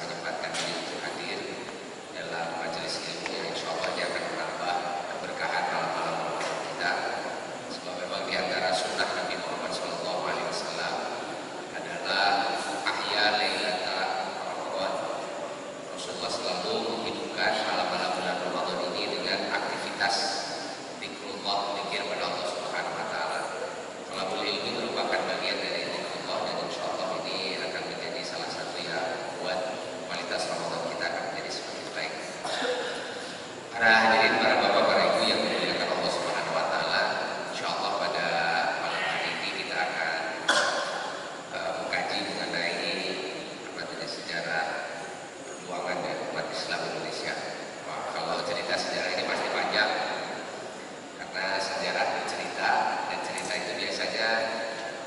menyempatkan diri untuk hadir dalam majelis ilmu yang insya Allah dia akan menambah keberkahan malam-malam kita. Sebab memang di antara sunnah Nabi Muhammad SAW adalah ahya lailatul Ramadan. Rasulullah selalu menghidupkan malam-malam bulan Ramadan ini dengan aktivitas zikrullah, zikir pada Allah Subhanahu wa taala. Thalabul ilmi merupakan bagian dari zikrullah dan insyaallah ini akan menjadi salah satu yang buat kualitas Ramadan kita akan menjadi semakin baik. Para hadirin, para bapak, para ibu yang dimuliakan Allah Subhanahu wa taala, insyaallah pada malam hari ini kita akan mengkaji mengenai sejarah perjuangan dari umat Islam Indonesia. Wah, kalau cerita sejarah ini pasti panjang, karena sejarah bercerita dan cerita itu biasanya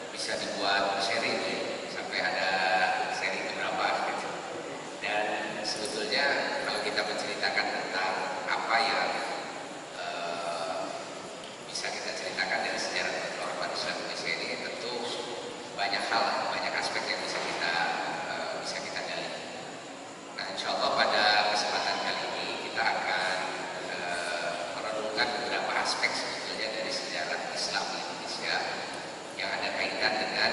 bisa dibuat seri sampai ada seri berapa gitu. Dan sebetulnya kalau kita menceritakan tentang apa yang bisa kita ceritakan dari sejarah umat Islam Indonesia ini, tentu banyak hal, banyak aspek yang bisa kita gali. Nah, insya Allah pada kesempatan kali ini kita akan merenungkan beberapa aspek sebetulnya dari sejarah Islam di Indonesia yang ada kaitan dengan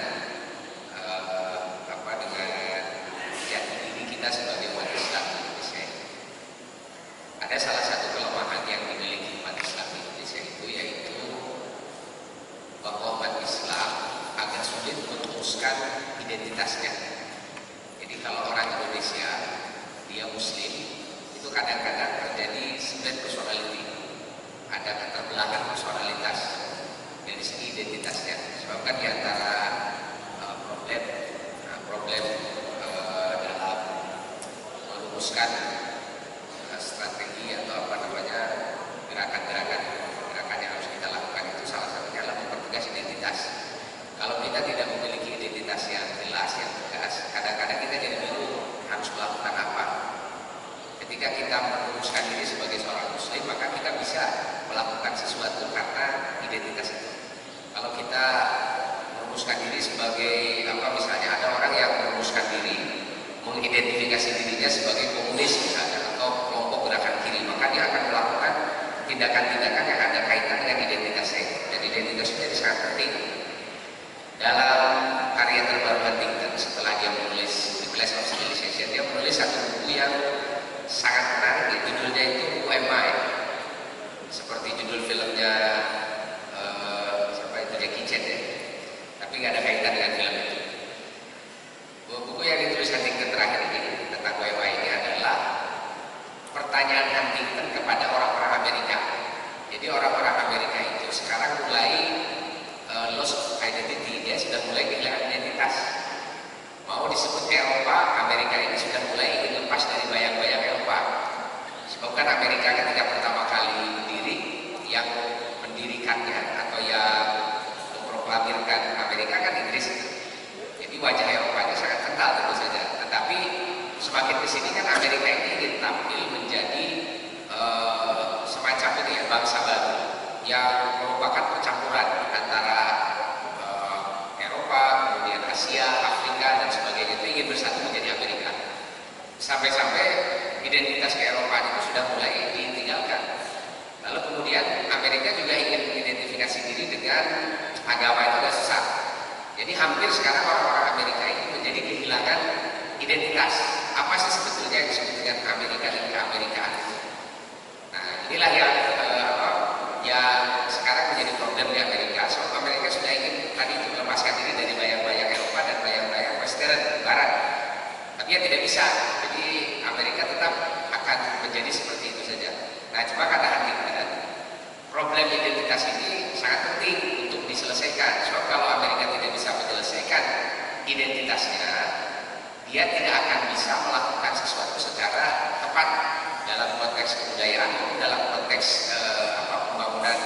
dengan jati diri kita sebagai umat Islam di Indonesia. Ada salah satu kelemahan yang dimiliki umat Islam di Indonesia itu, yaitu bahwa umat Islam agak sulit merumuskan identitasnya. Jadi kalau orang Indonesia dia Muslim, itu kadang-kadang terjadi split personality, ada keterbelahan personalitas dari segi identitasnya. Sebabkan di antara problem dalam merumuskan strategi atau gerakan-gerakan yang harus kita lakukan, itu salah satunya adalah mempertegas identitas. Kalau kita tidak memiliki identitas yang jelas, yang tegas, kadang-kadang kita jadi bingung harus melakukan apa. Ketika kita merumuskan diri sebagai seorang Muslim, maka kita bisa melakukan sesuatu karena identitas itu. Kalau kita merumuskan diri sebagai misalnya ada orang yang merumuskan diri, mengidentifikasi dirinya sebagai komunis misalnya, atau kelompok gerakan kiri, maka dia akan melakukan tindakan-tindakan yang ada kaitan dengan identitasnya. Dan identitas menjadi sangat penting. Dalam karya terbaru Huntington, setelah dia menulis The Clash of Civilization, dia menulis satu buku yang sangat menarik. Judulnya itu Who Am I? Seperti judul filmnya Jackie Chan ya, tapi nggak ada kaitan dengan film itu. Buku yang ditulis Huntington terakhir ini tentang Who Am I ini adalah pertanyaan Huntington kepada orang-orang Amerika. Jadi orang-orang Amerika itu sekarang mulai loss of identity, dia sudah mulai kehilangan identitas. Mau disebut Eropa, Amerika ini sudah mulai ingin lepas dari bayang-bayang Eropa. Sebabkan Amerika ketika pertama kali berdiri, yang mendirikannya atau yang memproklamirkan Amerika kan Inggris. Jadi wajah Eropanya sangat kental tentu saja. Tetapi semakin kesini kan Amerika ini ingin tampil menjadi semacam ini ya, bangsa baru yang merupakan percampuran antara Eropa, kemudian Asia, Afrika dan sebagainya, itu ingin bersatu menjadi Amerika. Sampai-sampai identitas keeropaan itu sudah mulai ditinggalkan. Lalu kemudian Amerika juga ingin mengidentifikasi diri dengan agama yang juga sesat. Jadi hampir sekarang orang-orang Amerika ini menjadi kehilangan identitas. Apa sih sebetulnya yang disebut dengan Amerika dan keamerikaan? Nah, inilah yang sekarang menjadi problem di Amerika. Sebab Amerika sudah ingin tadi itu melepaskan diri dari bayang-bayang Eropa dan bayang-bayang Western Barat. Tapi ya tidak bisa. Jadi Amerika tetap akan menjadi seperti itu saja. Nah, cuma kata Huntington, problem identitas ini sangat penting untuk diselesaikan. Sebab kalau Amerika tidak bisa menyelesaikan identitasnya, dia tidak akan bisa melakukan sesuatu secara tepat dalam konteks kebudayaan maupun dalam konteks pembangunan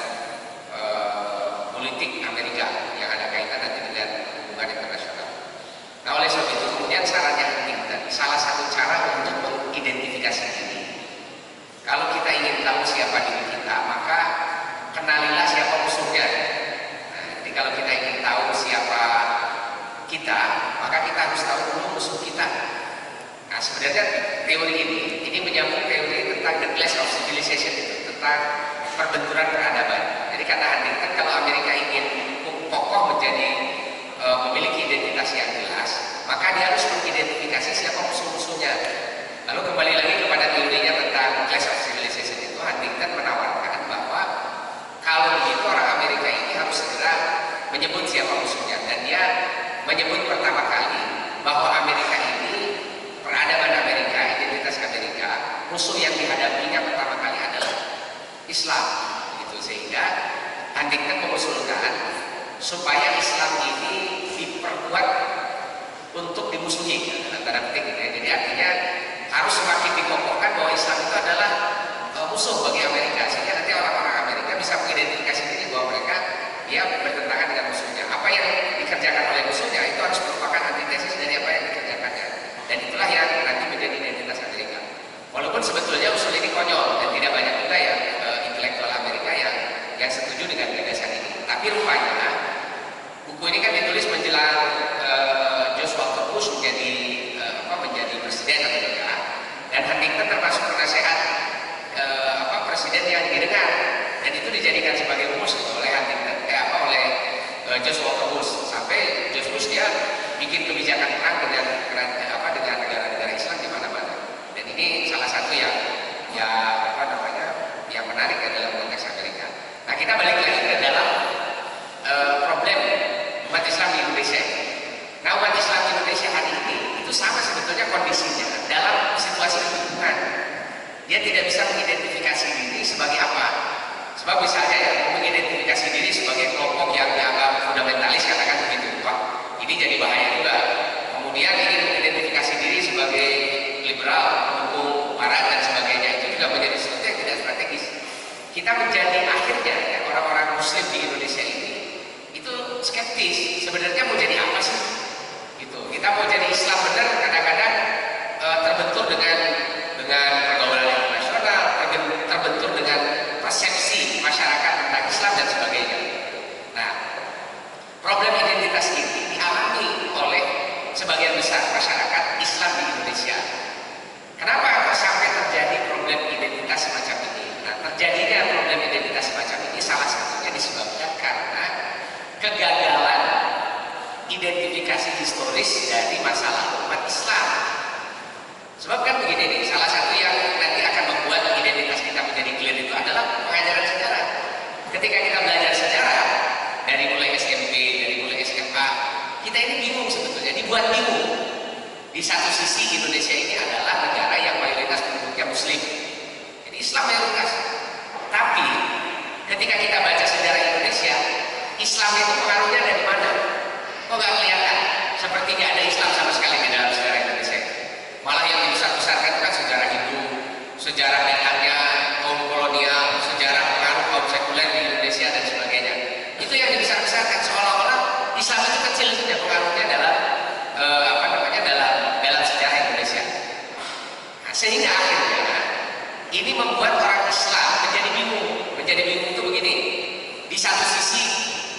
politik Amerika yang ada kaitan nanti dengan hubungan internasional. Nah, oleh sebab itu kemudian sarannya Huntington, salah satu cara untuk mengidentifikasi diri, kalau kita ingin tahu siapa diri kita, maka kenalilah siapa musuhnya. Nah, jadi kalau kita ingin tahu siapa kita, maka kita harus tahu dulu musuh kita. Nah, sebenarnya teori ini menyambung teori tentang the clash of civilization itu, tentang perbenturan peradaban. Jadi kata Huntington, kalau Amerika ingin kokoh menjadi memiliki identitas yang jelas, maka dia harus mengidentifikasi siapa musuh-musuhnya. Lalu kembali lagi kepada teorinya tentang clash of civilization itu, Huntington menawarkan bahwa kalau begitu orang Amerika ini harus segera menyebut siapa musuhnya, dan dia menyebut pertama kali bahwa Amerika ini, peradaban Amerika, identitas Amerika, musuh yang dihadapinya pertama kali adalah Islam, gitu. Sehingga Huntington mengusulkan supaya Islam ini diperkuat untuk dimusuhi, antara petik, ya. Jadi artinya harus semakin dikokohkan bahwa Islam itu adalah musuh bagi Amerika, sehingga nanti orang-orang Amerika bisa mengidentifikasi diri bahwa mereka dia bertentangan dengan musuhnya. Apa yang dikerjakan oleh musuhnya itu harus merupakan antitesis dari apa yang dikerjakannya, dan itulah yang nanti menjadi identitas Amerika. Walaupun sebetulnya usul ini konyol dan tidak banyak juga ya intelektual Amerika yang setuju dengan gagasan ini. Tapi rupanya buku ini kan ditulis menjelang George Walker Bush menjadi presiden Amerika, dan Huntington termasuk penasehat presiden yang didengar, dan itu dijadikan sebagai rumus oleh Huntington oleh George Walker Bush, sampai George Bush dia bikin kebijakan perang dengan negara-negara Islam di mana-mana. Dan ini salah satu yang menarik dalam konteks Amerika. Nah, kita balik lagi ke dalam problem umat Islam di Indonesia. Nah, umat Islam di Indonesia hari ini itu sama sebetulnya kondisinya dalam situasi lingkungan. Dia tidak bisa mengidentifikasi diri sebagai apa. Sebab misalnya ya, mengidentifikasi diri sebagai kelompok yang dianggap fundamentalis, katakan begitu, ini jadi bahaya juga. Kemudian ingin mengidentifikasi diri sebagai liberal, pendukung barat dan sebagainya, itu juga menjadi sesuatu yang tidak strategis. Kita menjadi akhirnya ya, orang-orang Muslim di Indonesia ini itu skeptis. Sebenarnya mau jadi apa sih? Gitu. Kita mau jadi Islam benar, kadang-kadang terbentur dengan pergaulan internasional, terbentur dengan persepsi masyarakat tentang Islam dan sebagainya. Nah, problem identitas ini dialami oleh sebagian besar masyarakat Islam di Indonesia. Kenapa sampai terjadi problem identitas semacam ini? Nah, terjadinya problem identitas semacam ini salah satunya disebabkan karena kegagalan identifikasi historis dari masa lalu umat Islam. Sebab kan begini nih, salah satu yang nanti akan membuat identitas kita menjadi clear itu adalah pengajaran sejarah. Ketika kita belajar sejarah dari mulai SMP, dari mulai SMA, kita ini bingung sebetulnya, dibuat bingung. Di satu sisi Indonesia ini adalah negara yang mayoritas penduduknya Muslim, jadi Islam mayoritas. Tapi ketika kita baca sejarah Indonesia, Islam itu pengaruhnya dari mana? Kok nggak kelihatan? Seperti nggak ada Islam sama sekali di dalam sejarah Indonesia. Malah yang dibesar-besarkan itu kan sejarah Hindu, sejarah datangnya kaum kolonial, sejarah pengaruh kaum sekuler di Indonesia dan sebagainya. Itu yang dibesar-besarkan, seolah-olah Islam itu kecil saja pengaruhnya dalam dalam sejarah Indonesia. Nah, sehingga akhirnya ini membuat orang Islam menjadi bingung. Menjadi bingung itu begini. Di satu sisi,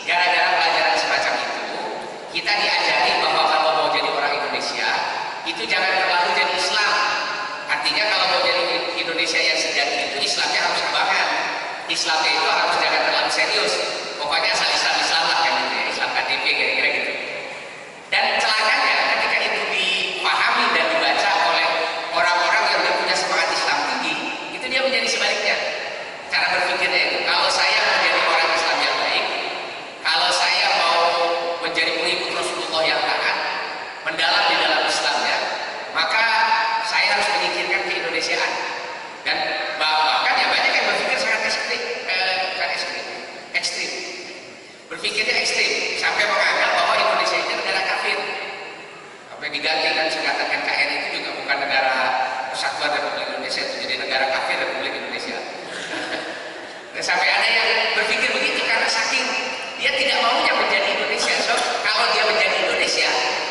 gara-gara pelajaran semacam itu, kita diajari bahwa kalau mau jadi orang Indonesia itu jangan terlalu jadi Islam. Artinya kalau mau jadi Indonesia yang sejati itu Islamnya harus kembangan. Islamnya itu harus jangan terlalu serius. Pokoknya asal Islam lah kan gitu ya, Islam KTP kira-kira gitu. Dan celakanya ketika itu dipahami dan dibaca oleh orang-orang yang punya semangat Islam tinggi, itu dia menjadi sebaliknya. Cara berpikirnya itu, kalau saya menjadi orang Islam yang baik, kalau saya mau menjadi pengikut Rasulullah yang taat, mendalam di dalam Islamnya, maka saya harus memikirkan keindonesiaan. Dan bahkan ya banyak yang berpikir sangat ekstrim. Berpikirnya ekstrim sampai menganggap bahwa Indonesia ini negara kafir. Sampai diganti kan singkatan NKRI itu juga bukan negara Kesatuan Republik Indonesia, itu jadi negara kafir Republik Indonesia. Dan sampai ada yang berpikir begitu karena saking dia tidak maunya menjadi Indonesia. So, kalau dia menjadi Indonesia,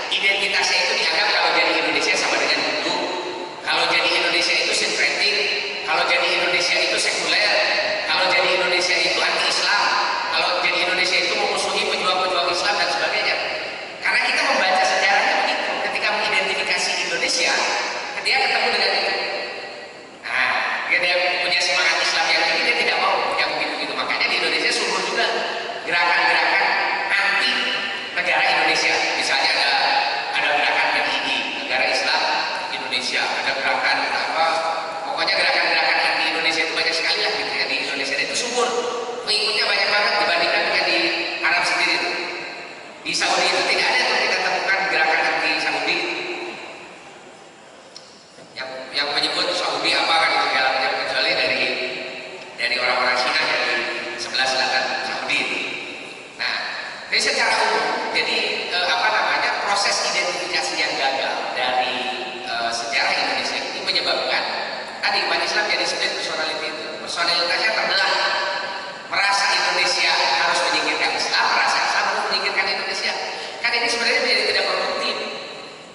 identitasnya itu dianggap kalau jadi Indonesia sama dengan Hindu, kalau jadi Indonesia itu sinkretik, kalau jadi Indonesia itu sekuler, kalau jadi Indonesia itu anti-Islam, kalau jadi Indonesia itu memusuhi pejuang-pejuang Islam dan sebagainya. Karena kita membaca sejarahnya begitu, ketika mengidentifikasi Indonesia, ketika ketemu dengan itu, Indonesia, ada gerakan apa, pokoknya gerakan-gerakan anti Indonesia itu banyak sekali lah gitu ya. Di Indonesia itu subur, pengikutnya banyak banget dibandingkan dengan di Arab sendiri itu. Di Saudi itu tidak ada tuh kita temukan gerakan anti Saudi yang menyebut Saudi apa kan itu dalamnya, kecuali dari orang-orang Cina dari sebelah selatan Saudi itu. Nah, jadi secara umum, jadi apa namanya, proses identifikasi yang gagal dari sejarah Indonesia ini menyebabkan tadi umat Islam jadi split personality itu, personalitasnya terbelah, merasa Indonesia harus menyingkirkan Islam, merasa Islam harus menyingkirkan Indonesia. Kan ini sebenarnya menjadi tidak produktif,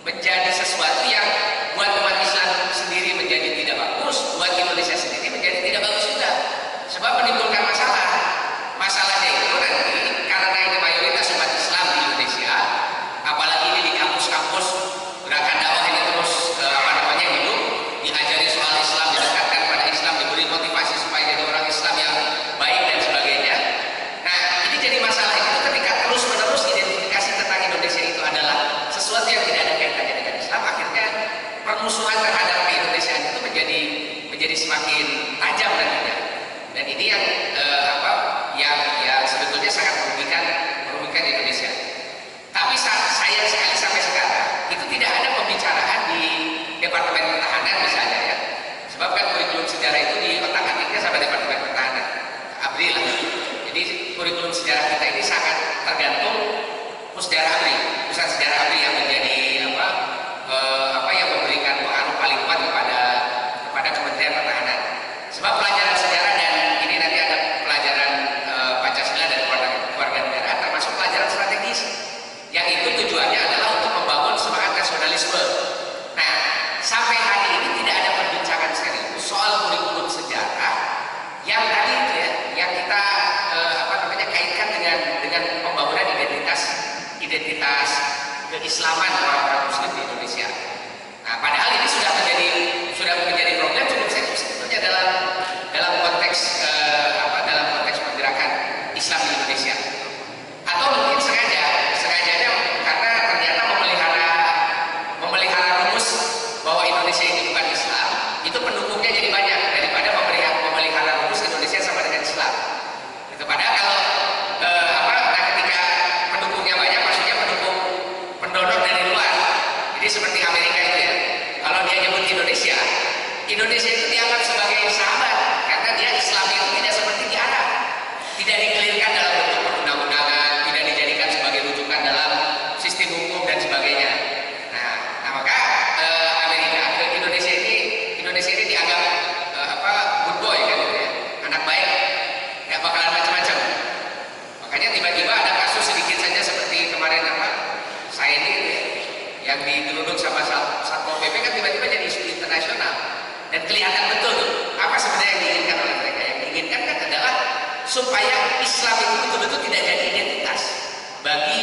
menjadi sesuatu yang buat umat Islam sendiri menjadi tidak bagus, buat Indonesia sendiri menjadi tidak bagus juga, sebab menimbulkan masalah. Masalahnya itu nanti karena ini mayoritas umat Islam di Indonesia, apalagi ini di kampus-kampus gerakan dakwah ini terus apa namanya hidup, diajari soal Islam, didekatkan pada Islam, diberi motivasi supaya jadi orang Islam yang baik dan sebagainya. Nah, ini jadi masalah itu ketika terus-menerus identifikasi tentang Indonesia itu adalah sesuatu yang tidak ada kaitannya dengan Islam, akhirnya permusuhan terhadap keindonesiaan itu menjadi semakin tajam nantinya. Dan ini yang yang sebetulnya sangat merugikan Indonesia. Tapi sayang sekali sampai sekarang itu tidak ada pembicaraan di Departemen Pertahanan misalnya ya. Sebab kan kurikulum sejarah itu di otak-atiknya sama Departemen Pertahanan. ABRI lah. Jadi kurikulum sejarah kita ini sangat tergantung Pusdara ABRI, Pusat Sejarah ABRI yang menjadi apa yang memberikan pengaruh paling kuat kepada Kementerian Pertahanan. Sebab pelajaran sejarah dan ini nanti ada pelajaran Pancasila dan keluarga negara, termasuk pelajaran strategis yang itu tujuannya adalah untuk membangun semangat nasionalisme. Nah, sampai hari ini tidak ada perbincangan serius soal kurikulum sejarah yang tadi itu ya, yang kita kaitkan dengan pembangunan identitas keislaman orang-orang Muslim di Indonesia. Nah, padahal ini sudah menjadi problem cukup serius sebetulnya dalam konteks pergerakan Islam di Indonesia. Atau mungkin sengajanya karena ternyata memelihara rumus bahwa Indonesia ini bukan Islam, itu pendukungnya jadi banyak daripada memelihara rumus Indonesia sama dengan Islam. Itu padahal kalau ketika pendukungnya banyak, maksudnya pendonor dari luar. Jadi seperti Amerika itu ya, kalau dia nyebut Indonesia itu dianggap sebagai sahabat karena dia Islam itu tidak seperti di Arab, tidak dikelirkan dalam bentuk perundang-undangan, tidak dijadikan sebagai rujukan dalam sistem hukum dan sebagainya. Nah maka Amerika ke Indonesia ini dianggap good boy kan gitu ya, anak baik, nggak bakalan macam-macam. Makanya tiba-tiba ada kasus sedikit saja seperti kemarin saya ini gitu ya, yang digeruduk sama Satpol PP kan tiba-tiba jadi isu internasional dan kelihatan betul tuh apa sebenarnya yang diinginkan oleh mereka. Yang diinginkan kan adalah supaya Islam itu betul-betul tidak jadi identitas bagi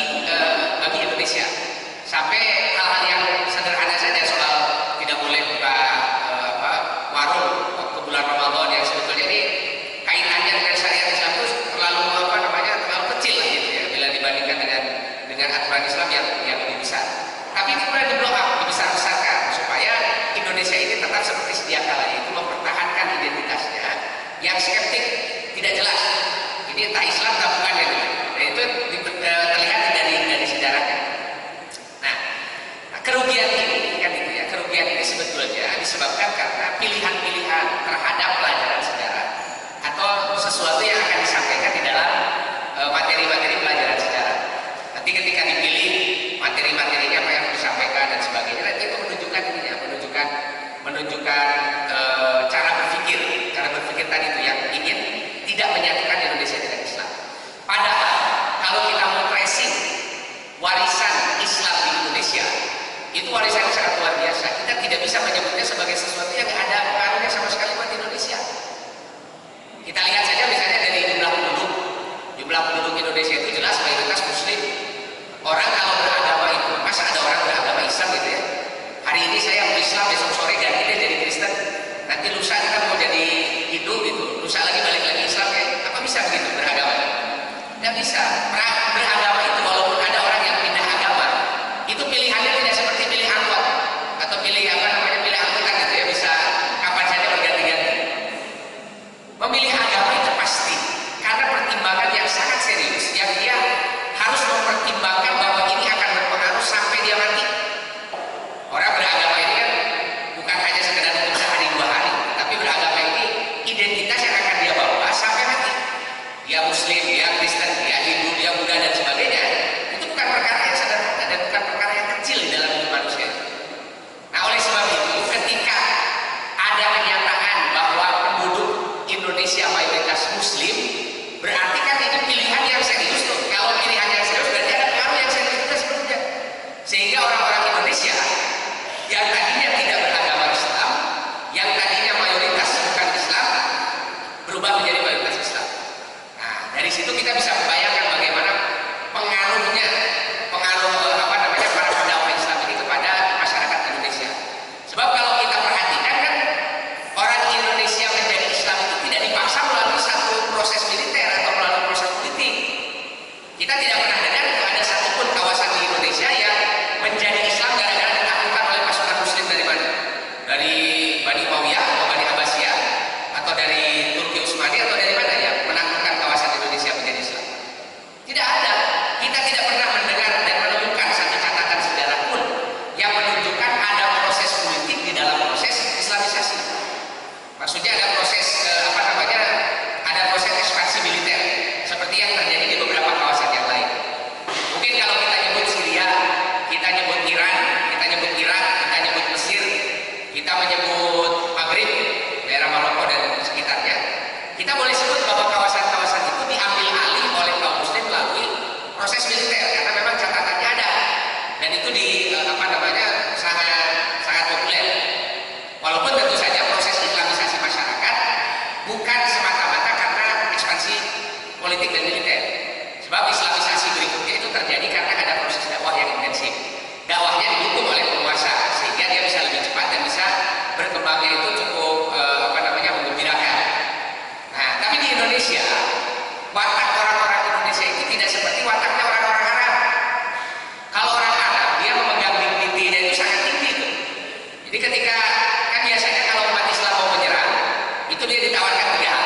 Indonesia. Sampai hal-hal yang sederhana saja soal tidak boleh buka warung waktu bulan Ramadan yang sebetulnya ini kaitannya dengan syariat Islam itu terlalu kecil lah gitu ya bila dibandingkan dengan aturan Islam yang lebih besar. Tapi ini mulai di-blow up, dibesar-besarkan supaya Indonesia ini tetap seperti sedia kala, yaitu mempertahankan identitasnya yang skeptik, tidak jelas. Ini entah Islam entah bukan ya, dan itu terlihat dari sejarahnya. Nah, kerugian ini kan itu ya, kerugian ini sebetulnya disebabkan karena pilihan-pilihan terhadap pelajaran sejarah atau sesuatu yang akan disampaikan di dalam materi-materi pelajaran sejarah. Nanti ketika dipilih materi-materinya apa yang disampaikan dan sebagainya, nanti itu menunjukkan cara berpikir tadi itu yang ingin tidak menyatukan Indonesia dengan Islam. Padahal kalau kita mau tracing warisan Islam di Indonesia, itu warisan yang sangat luar biasa. Kita tidak bisa menyebutnya sebagai sesuatu yang ada pengaruhnya sama sekali buat Indonesia. Kita lihat saja misalnya dari jumlah penduduk Indonesia itu jelas mayoritas Muslim. Orang kalau beragama itu, masa ada orang beragama Islam gitu ya? Hari ini saya mau Islam, besok sore ganti dia jadi Kristen, nanti lusa kita mau jadi Hindu gitu, lusa lagi balik lagi Islam ya? Apa bisa begitu beragama? Tidak bisa. Beragama itu walaupun ada orang yang pindah agama, itu pilihannya tidak seperti pilih angkot atau pilih kita bisa membayangkan bagaimana pengaruhnya, pengaruh para pendakwah Islam ini kepada masyarakat Indonesia. Sebab kalau kita perhatikan kan orang Indonesia menjadi Islam itu tidak dipaksa melalui satu proses militer atau melalui proses politik. Kita tidak pernah dengar itu ada satupun kawasan di Indonesia yang menjadi Islam gara-gara ditaklukkan oleh pasukan Muslim dari mana? Dari Bani Umayyah atau Bani Abbasiyah atau dari Turki Utsmani atau dari mana yang menaklukkan kawasan Indonesia menjadi Islam? Tidak ada. Kita tidak pernah mendengar dan menemukan satu catatan sejarah pun yang menunjukkan ada proses politik di dalam proses Islamisasi. Maksudnya ada proses ada proses ekspansi militer seperti yang terjadi di beberapa kawasan yang lain. Mungkin kalau kita nyebut Syria, kita nyebut Iran, kita nyebut Irak, kita nyebut Mesir, kita menyebut Maghrib, daerah Maroko dan sekitarnya, kita boleh sebut bahwa kawasan-kawasan itu diambil alih oleh kaum Muslim melalui proses militer karena memang catatannya ada dan itu sangat populer. Walaupun tentu saja proses islamisasi masyarakat bukan semata-mata karena ekspansi politik dan militer. Sebab islamisasi berikutnya itu terjadi karena ada proses dakwah yang intensif. Dakwahnya didukung oleh penguasa sehingga dia bisa lebih cepat dan bisa berkembangnya itu cukup menggembirakan. Nah, tapi di Indonesia watak orang-orang Indonesia itu tidak seperti wataknya orang-orang Arab. Kalau orang Arab dia memegang dignity-nya itu sangat tinggi itu. Jadi ketika kan biasanya kalau umat Islam mau menyerang itu dia ditawarkan 3 hal.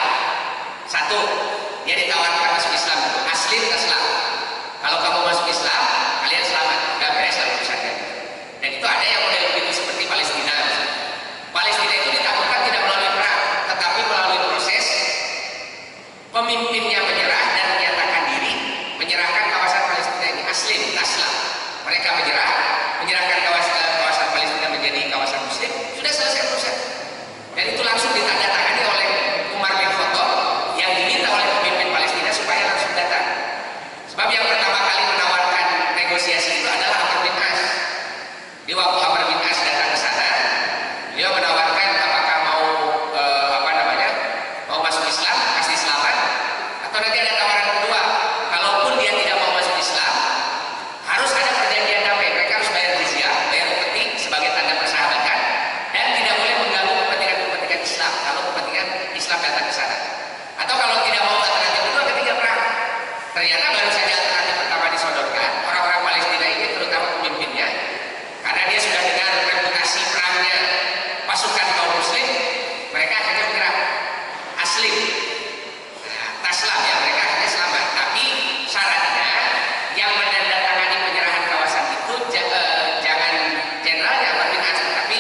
1, dia ditawarkan masuk Islam itu aslim taslam. Kalau kamu masuk Islam, kalian selamat, gak beres lah urusannya. Dan itu ada yang model begitu seperti Palestina. Palestina itu ditaklukkan tidak melalui perang, tetapi melalui proses pemimpinnya menyerah dan menyatakan diri menyerahkan kawasan Palestina ini aslim taslam. Mereka menyerahkan kawasan Palestina menjadi kawasan Muslim, sudah selesai urusan. Dan itu langsung ditandatangani oleh Umar bin Khattab yang diminta oleh pemimpin Palestina supaya langsung datang. Sebab yang pertama kali menawarkan negosiasi itu adalah Amr bin As. Di waktu Amr bin As datang ke sana, beliau menawarkan apakah mau mau masuk Islam, pasti selamat, atau nanti ada tawaran kedua, kalaupun dia tidak mau masuk Islam, harus ada perjanjian damai. Mereka harus bayar jizyah, bayar upeti sebagai tanda persahabatan, dan tidak boleh mengganggu kepentingan Islam kalau kepentingan Islam datang ke sana. Atau kalau tidak mau alternatif kedua, ketiga perang. Ternyata baru saja alternatif pertama disodorkan, orang-orang Palestina ini terutama pemimpinnya, karena dia sudah dengar reputasi perangnya pasukan kaum Muslim, mereka akhirnya menyerah aslim. Nah, taslam ya, mereka akhirnya selamat. Tapi syaratnya yang menandatangani penyerahan kawasan itu jangan jenderalnya Umar bin As, tapi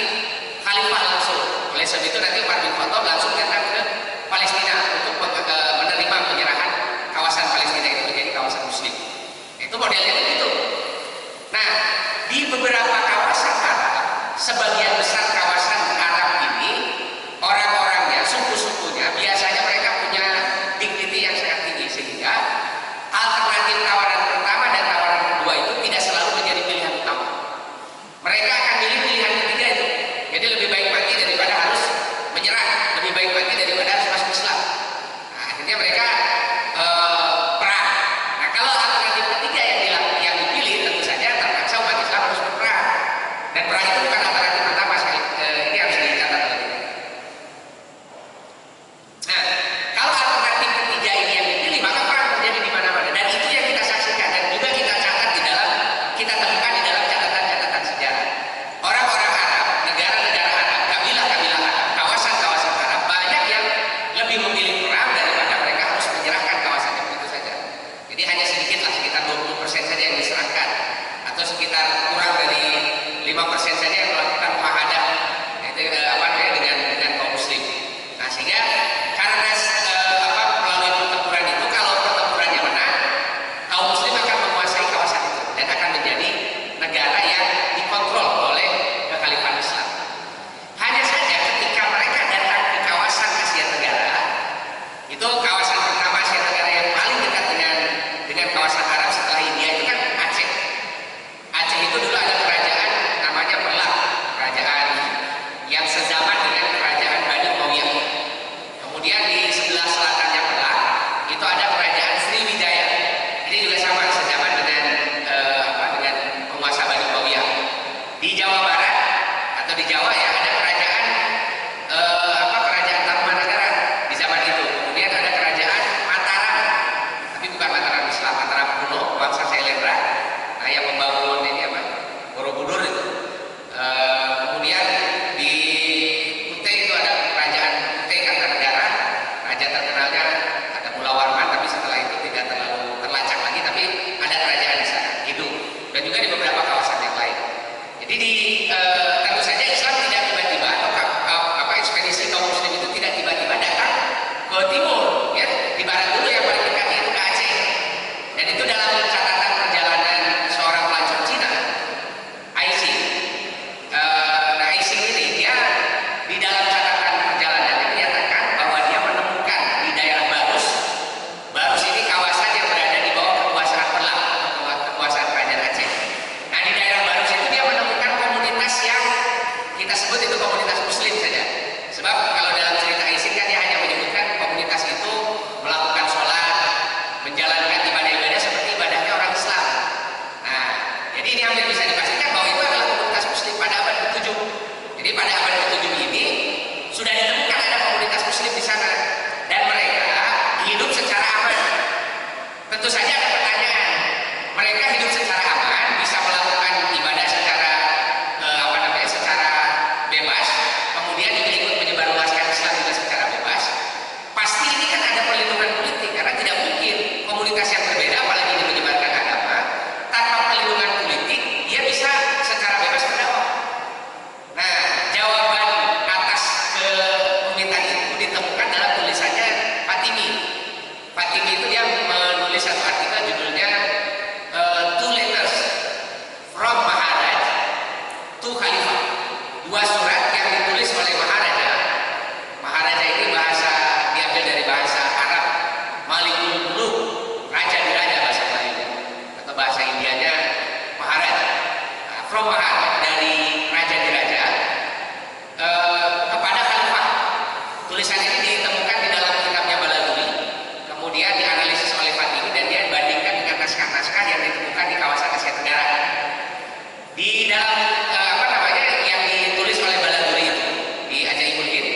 khalifah langsung. Oleh sebab itu nanti Umar bin Khattab langsung datang ke Palestina untuk menerima penyerahan kawasan Palestina itu menjadi kawasan Muslim. Itu modelnya begitu. Nah, di beberapa kawasan Arab, sebagian besar kawasan Arab ini orang-orangnya, suku-sukunya biasanya mereka punya dignity yang sangat tinggi sehingga alternatif tawaran pertama dan tawaran kedua itu tidak selalu menjadi pilihan utama. Mereka akan pilih pilihan ketiga itu. Jadi lebih baik mati daripada harus menyerah, lebih baik mati daripada harus masuk Islam. Nah, akhirnya mereka perang. Nah, kalau alternatif ketiga yang dipilih, tentu saja terpaksa umat Islam harus berperang. Dan perang itu bukan alternatif pertama. Jawa ya ada kerajaan kerajaan Tarumanagara di zaman itu. Kemudian ada kerajaan Mataram, tapi bukan Mataram Islam, Mataram kuno, bangsa Sailendra. Nah, yang membangun ini apa? Borobudur itu. Kemudian di Kutai itu ada kerajaan Kutai Kartanegara. Raja terkenalnya ada Mula Warman, tapi setelah itu tidak terlalu terlacak lagi. Tapi ada kerajaan di sana, itu. Dan juga di beberapa kawasan yang lain. Jadi tentu saja Islam tidak tiba-tiba atau ekspedisi kaum muslim itu tidak tiba-tiba datang ke timur, ya. Di barat dulu yang paling dekat itu ke Aceh. Dan itu dalam catatan perjalanan seorang pelancong Cina, Aising. Nah, Aising ini dia di dalam catatan perjalanannya menyatakan bahwa dia menemukan di daerah Barus. Barus ini kawasan yang berada di bawah kekuasaan Perlam, kekuasaan Kerajaan Aceh. Nah, di daerah Barus itu dia menemukan komunitas yang kita sebut itu komunitas muslim saja. Sebab kalau dalam cerita Aising kan dia hanya menyebutkan komunitas itu melakukan sholat, menjalankan ibadah-ibadah seperti ibadahnya orang Islam. Nah, jadi ini hampir bisa dipastikan bahwa itu adalah komunitas muslim pada abad ke-7. Jadi pada abad ke-7 ini sudah ditemukan ada komunitas muslim di sana dan mereka hidup secara aman. Tentu saja ada pertanyaan. Mereka hidup secara aman, bisa melakukan ibadah secara secara bebas, kemudian juga ikut menyebarluaskan Islam juga secara bebas. Pasti ini kan ada perlindungan politik karena tidak mungkin komunitas yang berbeda apalagi ini menyebarkan agama tanpa perlindungan politik dia bisa secara bebas berdakwah. Nah, jawaban atas permintaan itu ditemukan dalam tulisannya Fatimi. Fatimi itu dia menulis satu artikel judulnya Two Letters from Maharaj to Khalifah. Dua surat yang ditulis oleh Maharaja. Maharaja ini bahasa diambil dari bahasa Arab, Malikul Muluk, raja di raja bahasa Melayunya, atau bahasa Indianya Maharaja. Nah, from Maharaja, dari raja di raja kepada Khalifah. Tulisan ini ditemukan di dalam kitabnya Baladuri, kemudian dianalisis oleh Fatimi dan dia bandingkan dengan naskah-naskah yang ditemukan di kawasan Asia Tenggara. Di dalam yang ditulis oleh Baladuri itu di Ajaibul Hind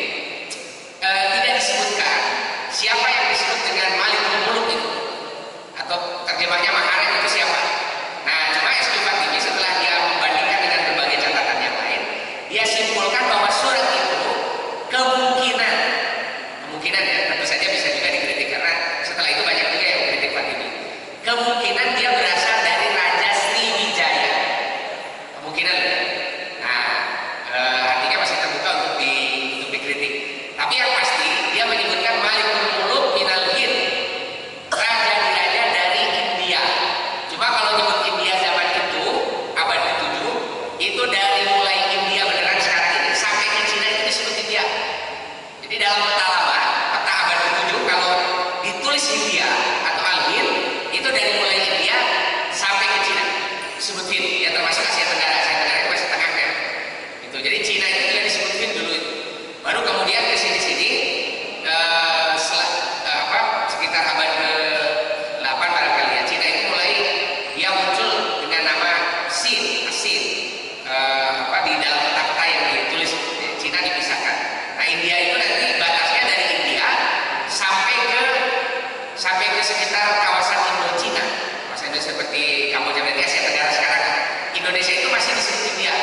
tidak disebutkan siapa yang disebut dengan Malikul Muluk itu, atau terjemahnya Maharaj itu siapa. Nah, cuma S.Q. Fatimi setelah dia membandingkan dengan berbagai catatan yang lain, dia simpulkan bahwa surat itu kemungkinan ya, tentu saja bisa juga dikritik karena setelah itu banyak juga yang mengkritik Fatimi. Kemungkinan dia berasal dari Raja Sriwijaya. Kemungkinan. Nah, artinya masih terbuka untuk dikritik. Tapi yang pasti dia menyebutkan Malikul Muluk minal Hind, raja di raja dari India. Cuma kalau nyebut India zaman itu abad ke-7 itu dari mulai India beneran sekarang ini sampai ke Cina itu disebut India. Jadi dalam peta lama, peta abad ke-7 kalau ditulis India atau Al-Hind itu dari mulai India sampai ke Cina disebut Hind, ya termasuk Asia Tenggara. Asia Tenggara itu masih tengahnya. Itu. Jadi Cina itu juga disebut Hind dulu itu. Baru kemudian ke sini-sini sekitar abad ke-8 barangkali ya, Cina itu mulai dia muncul dengan nama Sin, Asin. Di dalam peta-peta yang ditulis Cina dipisahkan. Nah, India itu nanti batasnya dari India sampai ke sekitar kawasan Indochina. Kawasan Indonesia seperti Kamboja, berarti Asia Tenggara sekarang. Indonesia itu masih disebut India.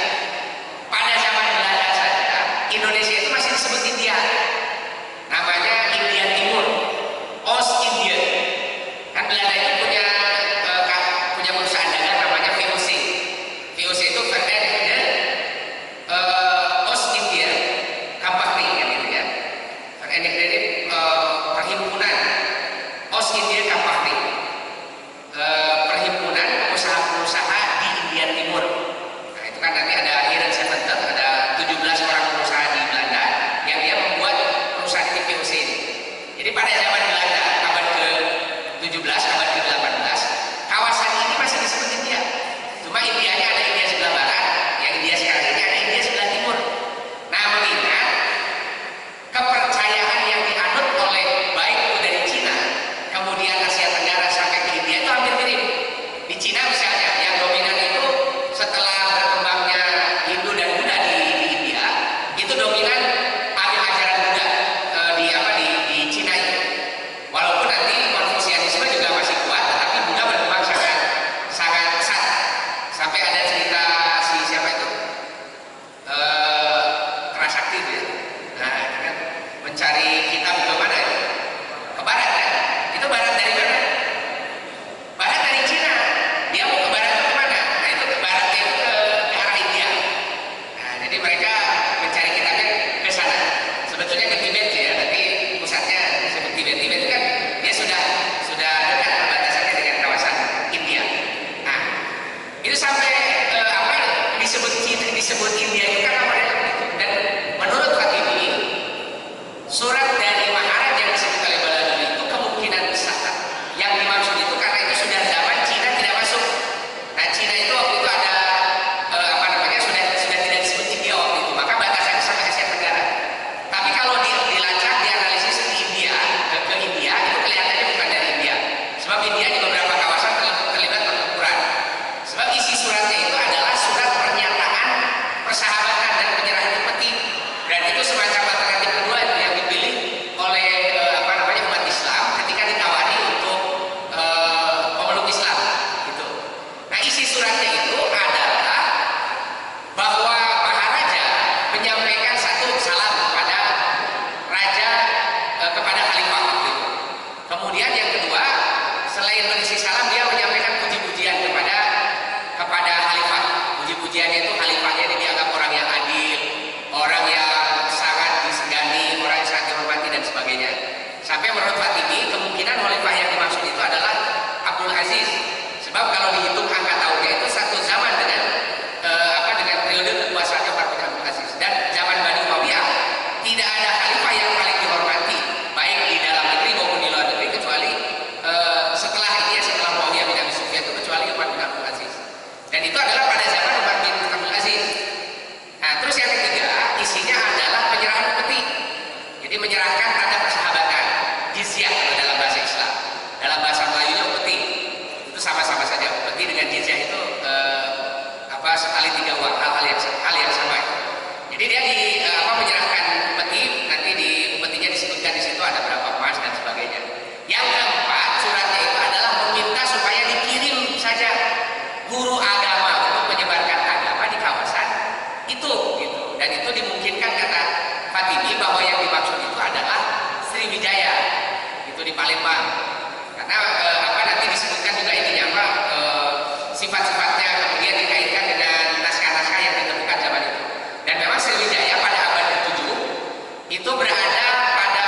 Pada zaman Belanda saja, Indonesia itu masih disebut India. Namanya dimungkinkan kata Fatimi bahwa yang dimaksud itu adalah Sriwijaya, itu di Palembang. Karena nanti disebutkan juga intinya sifat-sifatnya kemudian dikaitkan dengan naskah-naskah yang ditemukan zaman itu. Dan memang Sriwijaya pada abad ke-7 itu berada pada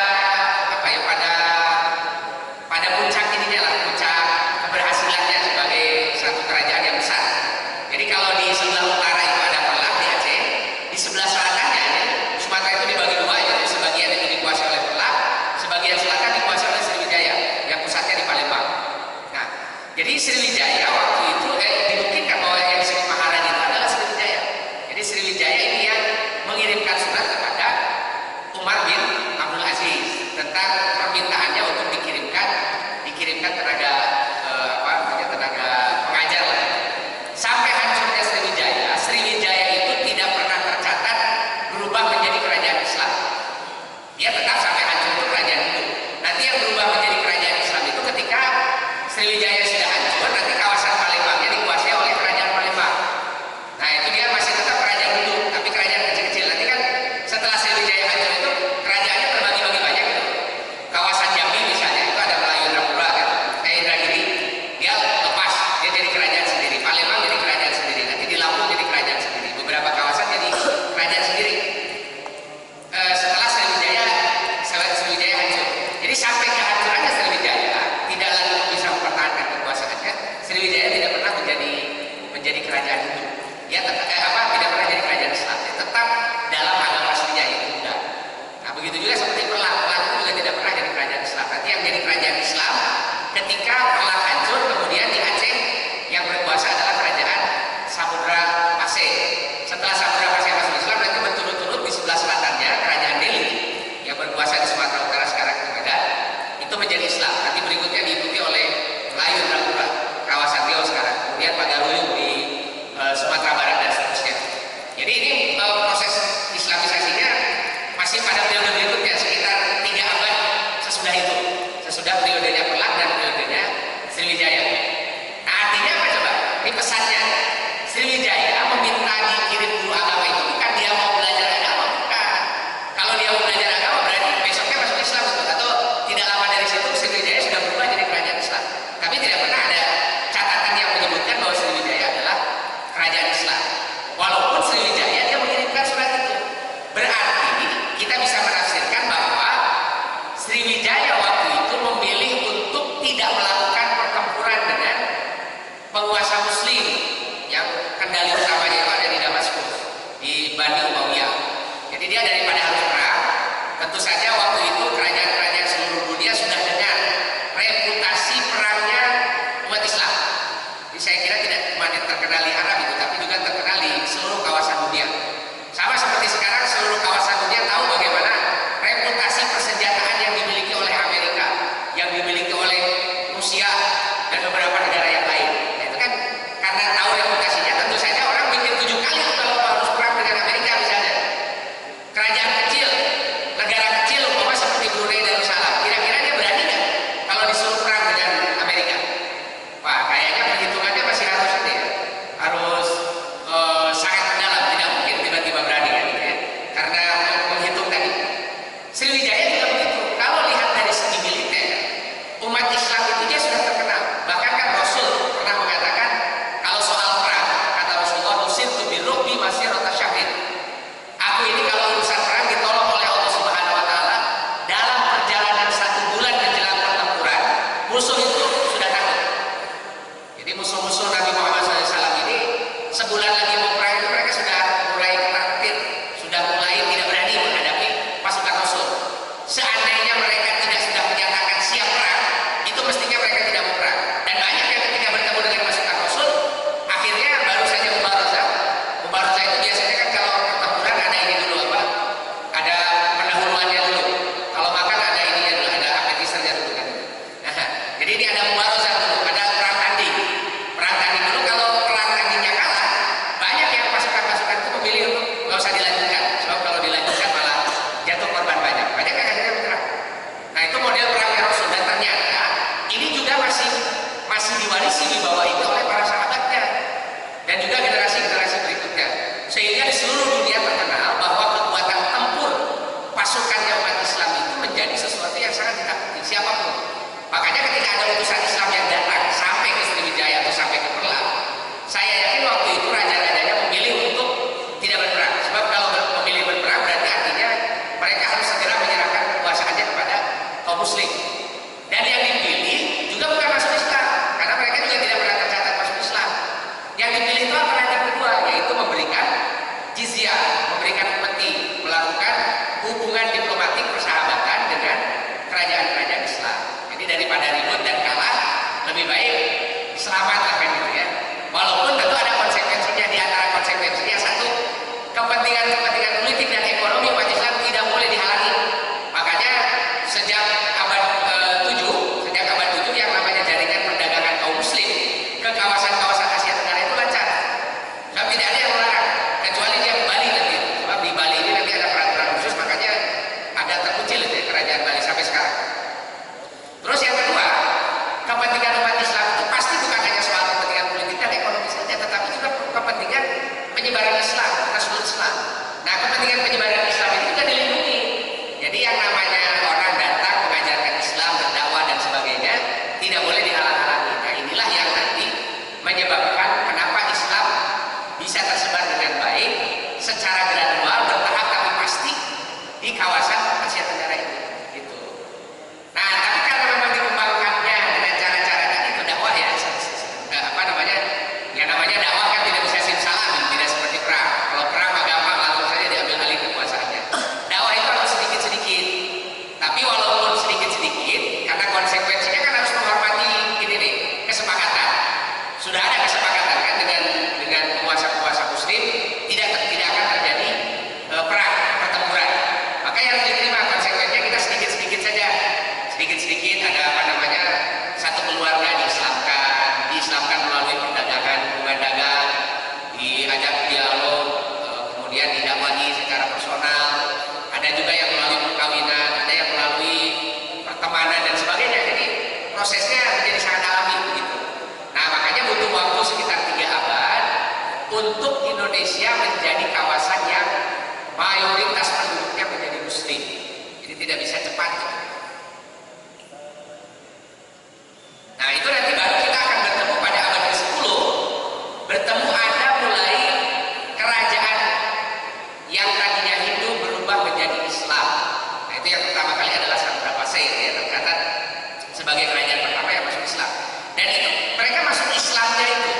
pada puncak ininya lah, puncak keberhasilannya sebagai satu kerajaan yang besar. Jadi kalau di sebelah utara itu ada Perlah di Aceh, di sebelah selatannya Sumatera itu dibagi dua, jadi sebagian itu dikuasai oleh Perlah, sebagian selatan dikuasai oleh Sriwijaya yang pusatnya di Palembang. Nah, jadi Sriwijaya waktu itu dimungkinkan bahwa yang disebut Maharani itu adalah Sriwijaya. Jadi Sriwijaya ini yang mengirimkan surat kepada Umar bin Abdul Aziz tentang permintaannya untuk dikirimkan tenaga tenaga pengajar lah. Sampai hancurnya Sriwijaya itu tidak pernah tercatat cepat gitu. Nah itu nanti baru kita akan bertemu pada abad ke-10, bertemu ada mulai kerajaan yang tadinya Hindu berubah menjadi Islam. Nah itu yang pertama kali adalah Chandrapasai, ya, tercatat sebagai kerajaan pertama yang masuk Islam. Dan itu mereka masuk Islamnya itu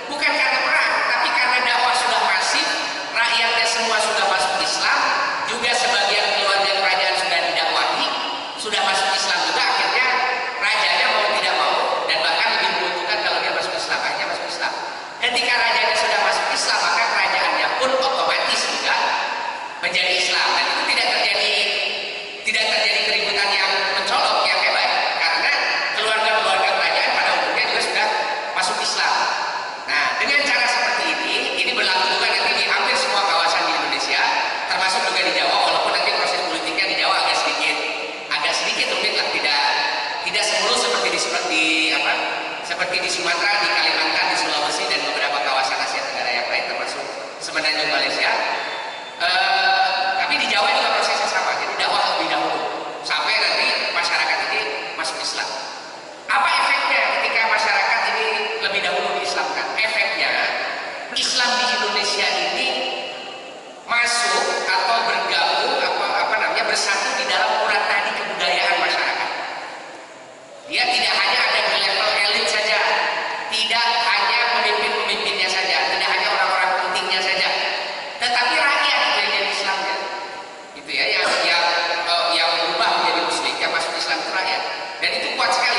bukan karena perang, tapi karena dakwah sudah masif, rakyatnya semua sudah masuk Islam, juga sebagian keluarga kerajaan sudah didakwahi, sudah masuk Islam juga, akhirnya rajanya mau tidak mau, dan bahkan lebih menguntungkan kalau dia masuk Islam, akhirnya masuk Islam. Ketika rajanya sudah masuk Islam, maka kerajaannya pun otomatis juga menjadi Islam, dan itu tidak terjadi keributan yang mencolok, yang hebat, karena keluarga-keluarga kerajaan pada umumnya juga sudah masuk Islam. Nah, dengan cara seperti ini berlaku juga nanti di hampir semua kawasan di Indonesia, termasuk juga di Jawa, walaupun nanti proses politiknya di Jawa agak sedikit rumit lah, tidak semulus seperti di Sumatera, di Kalimantan, di Sulawesi, dan beberapa kawasan Asia Tenggara yang lain, termasuk Semenanjung Malaysia. Tapi di Jawa juga prosesnya sama, jadi dakwah lebih dahulu sampai nanti masyarakat ini masuk Islam. Apa efeknya ketika masyarakat ini lebih dahulu diislamkan? Efeknya Islam di Indonesia ini masuk atau bergabung bersatu di dalam urat nadi kebudayaan masyarakat. Dia tidak hanya ada di level elit saja, tidak hanya pemimpin-pemimpinnya saja, tidak hanya orang-orang pentingnya saja, tetapi rakyat yang jadi Islamnya, gitu ya, yang berubah menjadi Muslim, yang masuk Islam itu rakyat, dan itu kuat sekali.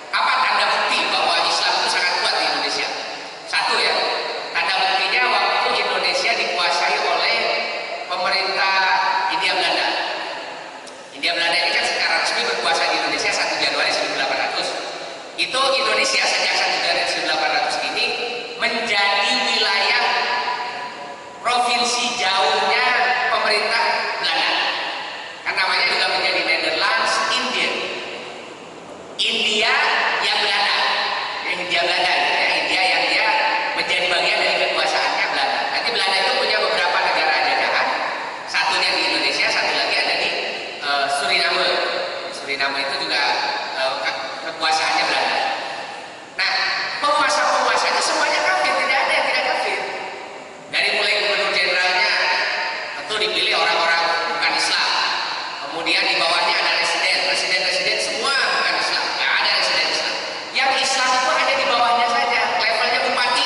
Apa tanda bukti bahwa Islam itu sangat kuat di Indonesia? Satu ya, tanda buktinya waktu Indonesia dikuasai oleh pemerintah Hindia Belanda. Hindia Belanda ini kan secara resmi berkuasa di Indonesia 1 Januari 1800. Itu Indonesia sejak 1 Januari 1800 ini menjadi wilayah provinsi jauhnya pemerintah Belanda. Kan namanya juga menjadi Netherlands India. India yang Belanda. Hindia Belanda gitu ya. India yang dia menjadi bagian dari kekuasaannya Belanda. Nanti Belanda itu punya beberapa negara jajahan. Satunya di Indonesia, satu lagi ada di Suriname. Suriname itu juga kekuasaannya Belanda. Nah, penguasa-penguasanya semuanya kafir, tidak ada yang tidak kafir. Dari mulai gubernur jenderalnya tentu dipilih orang-orang bukan Islam. Kemudian di bawahnya ada presiden semua bukan Islam, nggak ada residen Islam. Yang Islam itu hanya di bawahnya saja, levelnya bupati.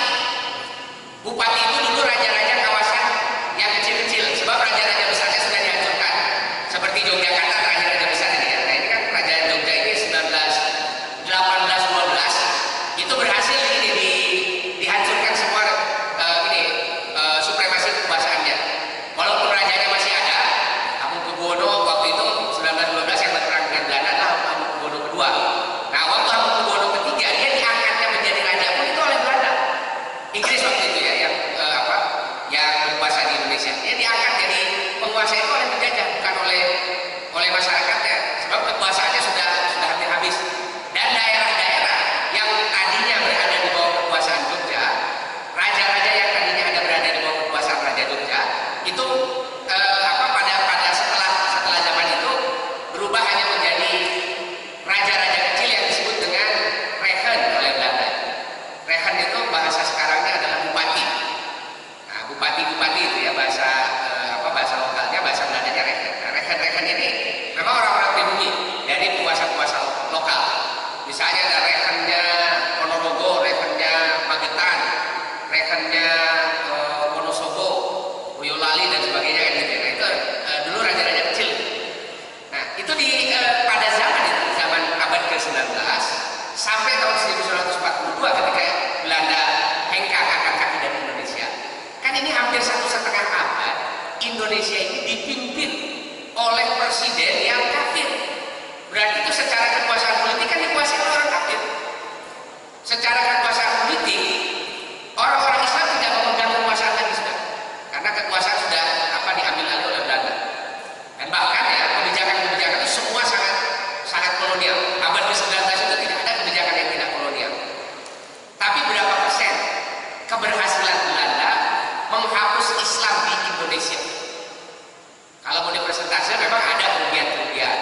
Bupati itu dulu raja-raja kawasan yang kecil-kecil, sebab raja-raja besarnya sudah dihancurkan. Seperti Yogyakarta terakhir raja besar ini ya. Nah ini kan kerajaan Jogja ini 1812 itu berhasil dihancurkan semua supremasi kekuasaannya. Walaupun rajanya masih ada, Hamengkubuwono waktu itu 1912 yang berperang dengan Belanda adalah Hamengkubuwono kedua. Nah waktu Hamengkubuwono ketiga dia diangkatnya menjadi raja pun itu oleh Belanda. Inggris waktu itu ya yang berkuasa di Indonesia. Dia diangkat jadi penguasa itu oleh penjajah, bukan oleh masyarakatnya. Sebab kekuasaannya sudah hampir habis. Dan daerah-daerah yang tadinya berada di bawah kekuasaan Jogja, raja-raja yang tadinya berada di bawah kekuasaan Raja Jogja, itu setelah zaman itu berubah hanya menjadi raja-raja kecil yang disebut dengan Regen oleh Belanda. Regen itu bahasa sekarangnya adalah bupati. Nah, bupati-bupati itu ya bahasa lokalnya, bahasa Belandanya Regen. Nah, Regen ini memang orang-orang pribumi dari penguasa-penguasa lokal. Misalnya ada Regennya Ponorogo, Regennya Magetan, Regennya Wonosobo, Boyolali dan sebagainya kan gitu. Nah itu dulu raja-raja kecil. Nah itu pada zaman abad ke-19 sampai tahun 1942 ketika Belanda hengkang angkat kaki dari Indonesia. Kan ini hampir 1,5 abad Indonesia ini dipimpin oleh presiden yang kafir. Berarti itu secara kekuasaan politik kan dikuasai oleh orang kafir. Secara kekuasaan politik orang-orang Islam tidak memegang kekuasaan lagi sudah, karena kekuasaan sudah diambil alih oleh Belanda. Dan bahkan ya kebijakan-kebijakan itu semua sangat kolonial. Abad ke-19 itu tidak ada kebijakan yang tidak kolonial. Tapi berapa persen keberhasilan Belanda menghapus Islam di Indonesia? Kalau mau dipresentasikan memang ada kerugian-kerugian.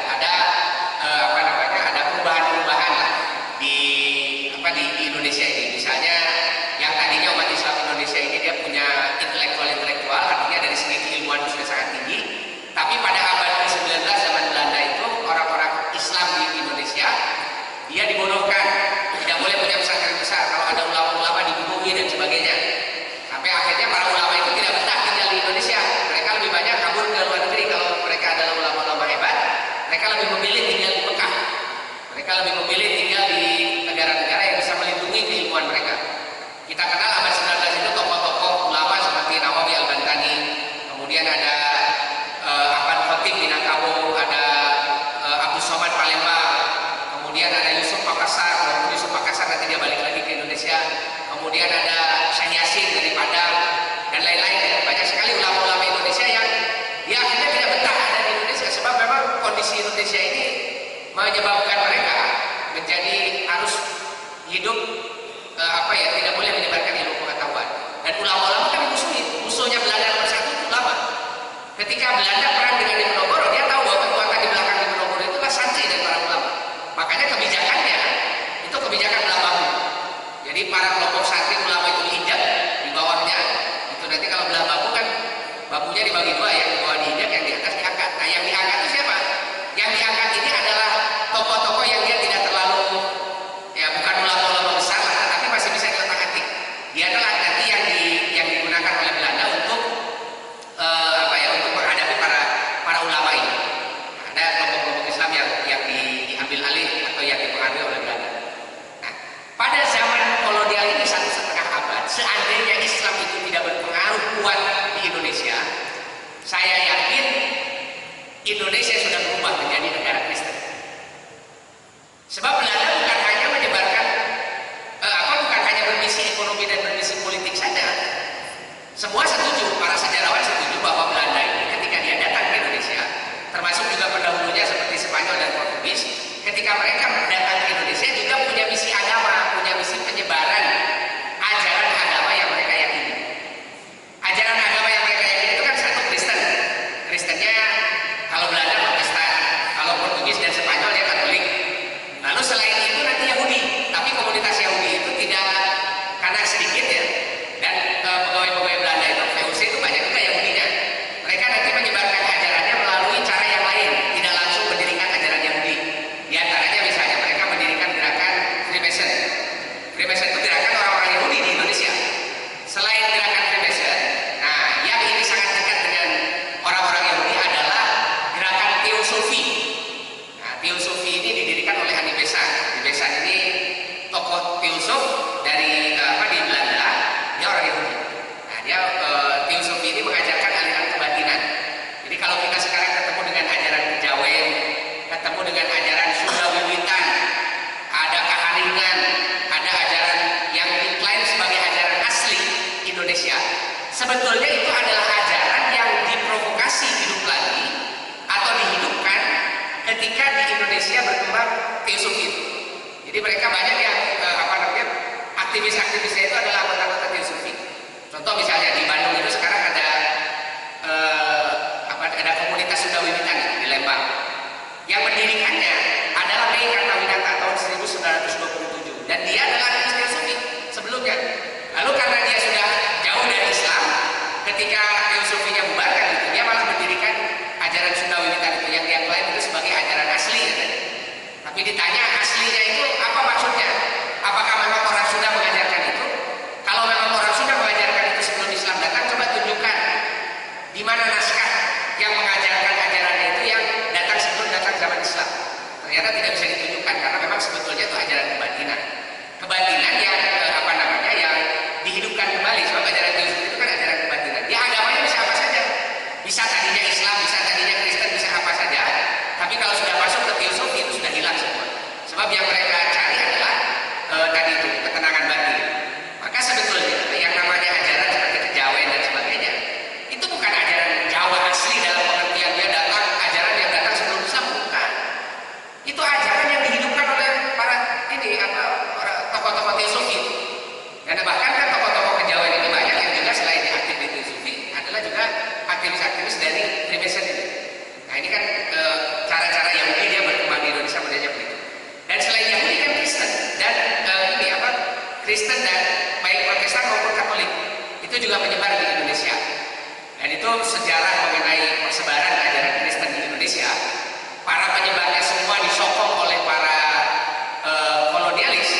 menyebabkan mereka menjadi harus hidup tidak boleh menyebarkan ilmu pengetahuan. Dan ulama-ulama kan musuhnya Belanda nomor satu itu ulama. Ketika Belanda perang dengan Diponegoro, dia tahu bahwa kekuatan di belakang Diponegoro itu adalah santri dan para ulama. Makanya kebijakannya itu kebijakan belah bahu. Jadi para kelompok santri ulama itu diinjak di bawahnya. Itu nanti kalau belah bahu kan bahunya dibagi dua, yang di bawah diinjak, yang di atas diangkat. Nah, yang diangkat itu siapa? Yang diangkat ini adalah tokoh-tokoh yang dia tidak terlalu, ya bukan ulama-ulama besar lah, tapi masih bisa diotak-atik. Dia adalah nanti yang digunakan oleh Belanda untuk untuk menghadapi para ulama ini. Ada kelompok-kelompok Islam yang diambil alih atau yang dipengaruhi oleh Belanda. Nah, pada zaman kolonial ini 1,5 abad, seandainya Islam itu tidak berpengaruh kuat di Indonesia, saya yakin Indonesia sudah berubah menjadi negara Kristen. Sebab Belanda bukan hanya menyebarkan bukan hanya bermisi ekonomi dan bermisi politik saja. Semua setuju, para sejarawan setuju bahwa Belanda ini ketika dia datang ke Indonesia, termasuk juga pendahulunya seperti Spanyol dan Portugis, ketika mereka datang ke Indonesia juga punya misi agama, punya misi penyebaran ajaran agama yang mereka yakini. Ajaran agama yang mereka yakini itu kan satu Kristen. Kristennya kalau Belanda Protestan, kalau Portugis dan Spanyol dia Katolik. Lalu selain itu nanti Yahudi, tapi komunitas Yahudi itu tidak, karena sedikit ya, dan pegawai-pegawai Belanda itu VOC itu banyak juga Yahudinya. Mereka nanti menyebarkan ajarannya melalui cara yang lain, tidak langsung mendirikan ajaran Yahudi. Di antaranya misalnya mereka mendirikan gerakan Freemason. Freemason itu gerakan orang-orang Yahudi di Indonesia. Selain gerakan Freemason, nah yang ini sangat dekat dengan orang-orang Yahudi adalah gerakan Teosofi. Nah, Teosofi ini didirikan oleh Andi Besan. Andi Besan ini tokoh teosof dari di Belanda, dia orang Yahudi. Nah, dia Teosofi ini mengajarkan aliran kebatinan. Jadi kalau kita sekarang ketemu dengan ajaran kejawen, ketemu dengan ajaran Sunda Wiwitan, ada Kaharingan, ada ajaran yang diklaim sebagai ajaran asli Indonesia, sebetulnya itu adalah ajaran yang diprovokasi hidup lagi atau dihidupkan ketika di Indonesia berkembang Teosofi itu. Jadi mereka banyak yang aktivis-aktivisnya itu adalah anggota-anggota Teosofi. Contoh misalnya di Bandung itu sekarang ada komunitas Sunda Wiwitan di Lembang. Yang mendirikannya adalah Mei Kartawinata tahun 1927 dan dia adalah aktivis Teosofi sebelumnya. Lalu karena dia sudah jauh dari Islam, ketika Teosofinya bubarkan gitu, dia malah mendirikan ajaran Sunda Wiwitan itu yang dia klaim itu sebagai ajaran asli ya. Tapi ditanya aslinya itu apa maksudnya? Apakah memang orang Sunda mengajarkan itu? Kalau memang orang Sunda mengajarkan itu sebelum Islam datang, coba tunjukkan di mana naskah yang mengajarkan ajarannya itu yang datang sebelum datang zaman Islam. Ternyata tidak bisa ditunjukkan karena memang sebetulnya itu ajaran kebatinan. Kebatinan yang yang dihidupkan kembali. Sebab ajaran Teosofi itu kan ajaran kebatinan. Dia agamanya bisa apa saja. Bisa tadinya Islam, bisa tadinya Kristen, bisa apa saja. Tapi kalau sudah masuk ke Teosofi itu sudah hilang semua. Sebab yang mereka cari adalah tadi itu ketenangan batin. Maka sebetulnya yang namanya ajaran seperti kejawen dan sebagainya itu bukan ajaran Jawa asli dalam pengertian dia datang ajaran yang datang sebelum Islam, bukan. Itu ajaran yang dihidupkan oleh para tokoh-tokoh Teosofi. Dan bahkan kan tokoh-tokoh kejawen ini banyak yang juga selain aktif di Teosofi adalah juga aktivis-aktivis dari Freemason ini. Nah ini kan cara-cara Yahudi dia berkembang di Indonesia modelnya begitu. Dan selain Yahudi kan Kristen dan Kristen dan baik Protestan maupun Katolik itu juga menyebar di Indonesia. Dan itu sejarah mengenai persebaran ajaran Kristen di Indonesia. Para penyebarnya semua disokong oleh para kolonialis,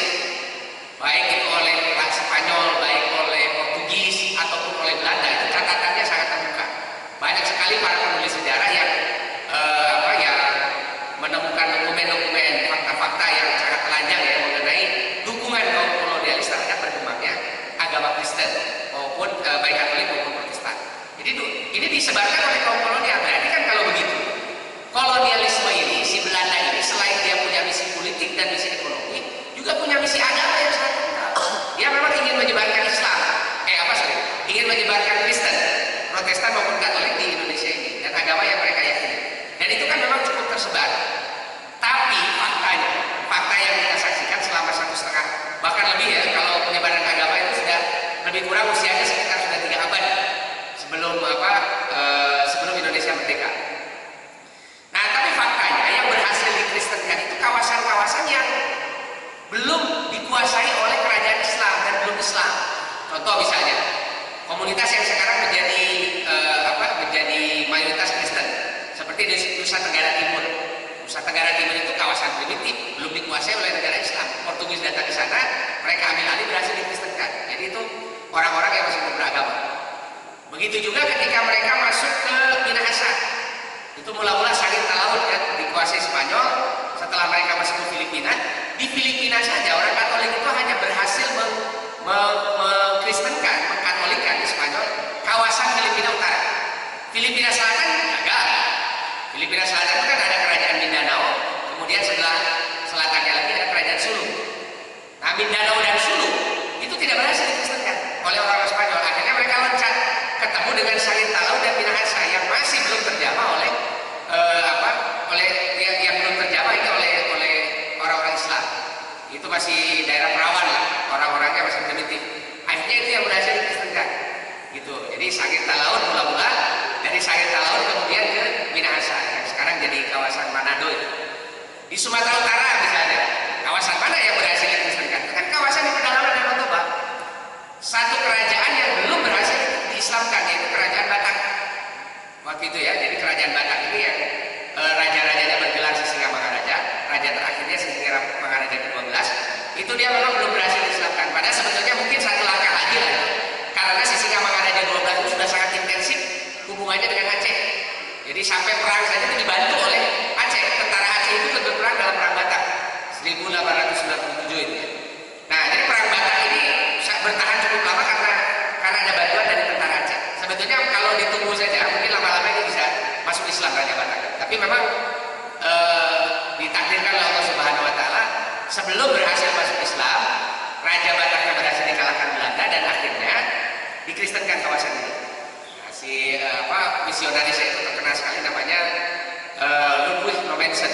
baik itu oleh Spanyol, baik oleh Portugis ataupun oleh Belanda. Itu catatannya sangat terbuka. Banyak sekali para penulis sejarah yang menemukan dokumen-dokumen, fakta-fakta yang sangat telanjang ya mengenai dukungan kaum kolonialis terhadap berkembangnya agama Kristen maupun baik Katolik maupun Protestan. Jadi ini disebarkan oleh kaum kolonial. Berarti kan kalau begitu, kolonialisme ini si Belanda ini selain dia punya misi politik dan misi ekonomi, juga punya misi agama yang sangat kental. Dia memang ingin menyebarkan Islam, ingin menyebarkan Kristen, Protestan maupun Katolik di Indonesia ini dan agama yang mereka yakini. Dan itu kan memang cukup tersebar. Tapi seperti Nusa Tenggara Timur. Nusa Tenggara Timur itu kawasan primitif, belum dikuasai oleh negara Islam. Portugis datang ke sana, mereka ambil alih, berhasil dikristenkan. Jadi itu orang-orang yang masih beragama. Begitu juga ketika mereka masuk ke Minahasa, itu mula-mula Sangir Talaud kan dikuasai Spanyol. Setelah mereka masuk ke Filipina, di Filipina saja orang Katolik itu hanya berhasil mengkristenkan, mengkatolikan di Spanyol kawasan Filipina Utara. Filipina Selatan gagal. Filipina Selatan itu kan ada kerajaan Mindanao, kemudian sebelah selatannya lagi ada kerajaan Sulu. Nah, Mindanao dan Sulu itu tidak berhasil dikristenkan oleh orang Spanyol. Akhirnya mereka loncat ketemu dengan Sangir Talaud dan Minahasa yang masih belum terjamah oleh yang belum terjamah ini oleh orang-orang Islam. Itu masih daerah perawan lah, orang-orangnya masih primitif. Akhirnya itu yang berhasil dikristenkan. Gitu. Jadi Sangir Talaud mula-mula dari Sangir Talaud kemudian ke Minahasa yang sekarang jadi kawasan Manado itu. Di Sumatera Utara misalnya, kawasan mana yang berhasil dikristenkan? Kan kawasan di pedalaman Danau Toba. Satu kerajaan yang belum berhasil diislamkan yaitu kerajaan Batak. Waktu itu ya, jadi kerajaan Batak ini yang raja-rajanya bergelar Sisingamangaraja, raja terakhirnya Sisingamangaraja ke-12, itu dia memang belum berhasil diislamkan. Padahal sebetulnya mungkin satu langkah lagi lah, karena Sisingamangaraja 12 itu sudah sangat intensif hubungannya dengan Aceh. Jadi sampai perang saja itu dibantu oleh Aceh. Tentara Aceh itu berperang dalam perang Batak 1897 itu. Nah, jadi perang Batak ini bertahan cukup lama karena ada bantuan dari tentara Aceh. Sebetulnya kalau ditunggu saja mungkin lama-lama ini bisa masuk Islam Raja Batak. Tapi memang ditakdirkan oleh Allah Subhanahu Wa Taala sebelum berhasil masuk Islam, Raja Bataknya berhasil dikalahkan Belanda dan akhirnya dikristenkan kawasan ini. Nah, misionaris itu terkenal sekali namanya Ludwig Nommensen.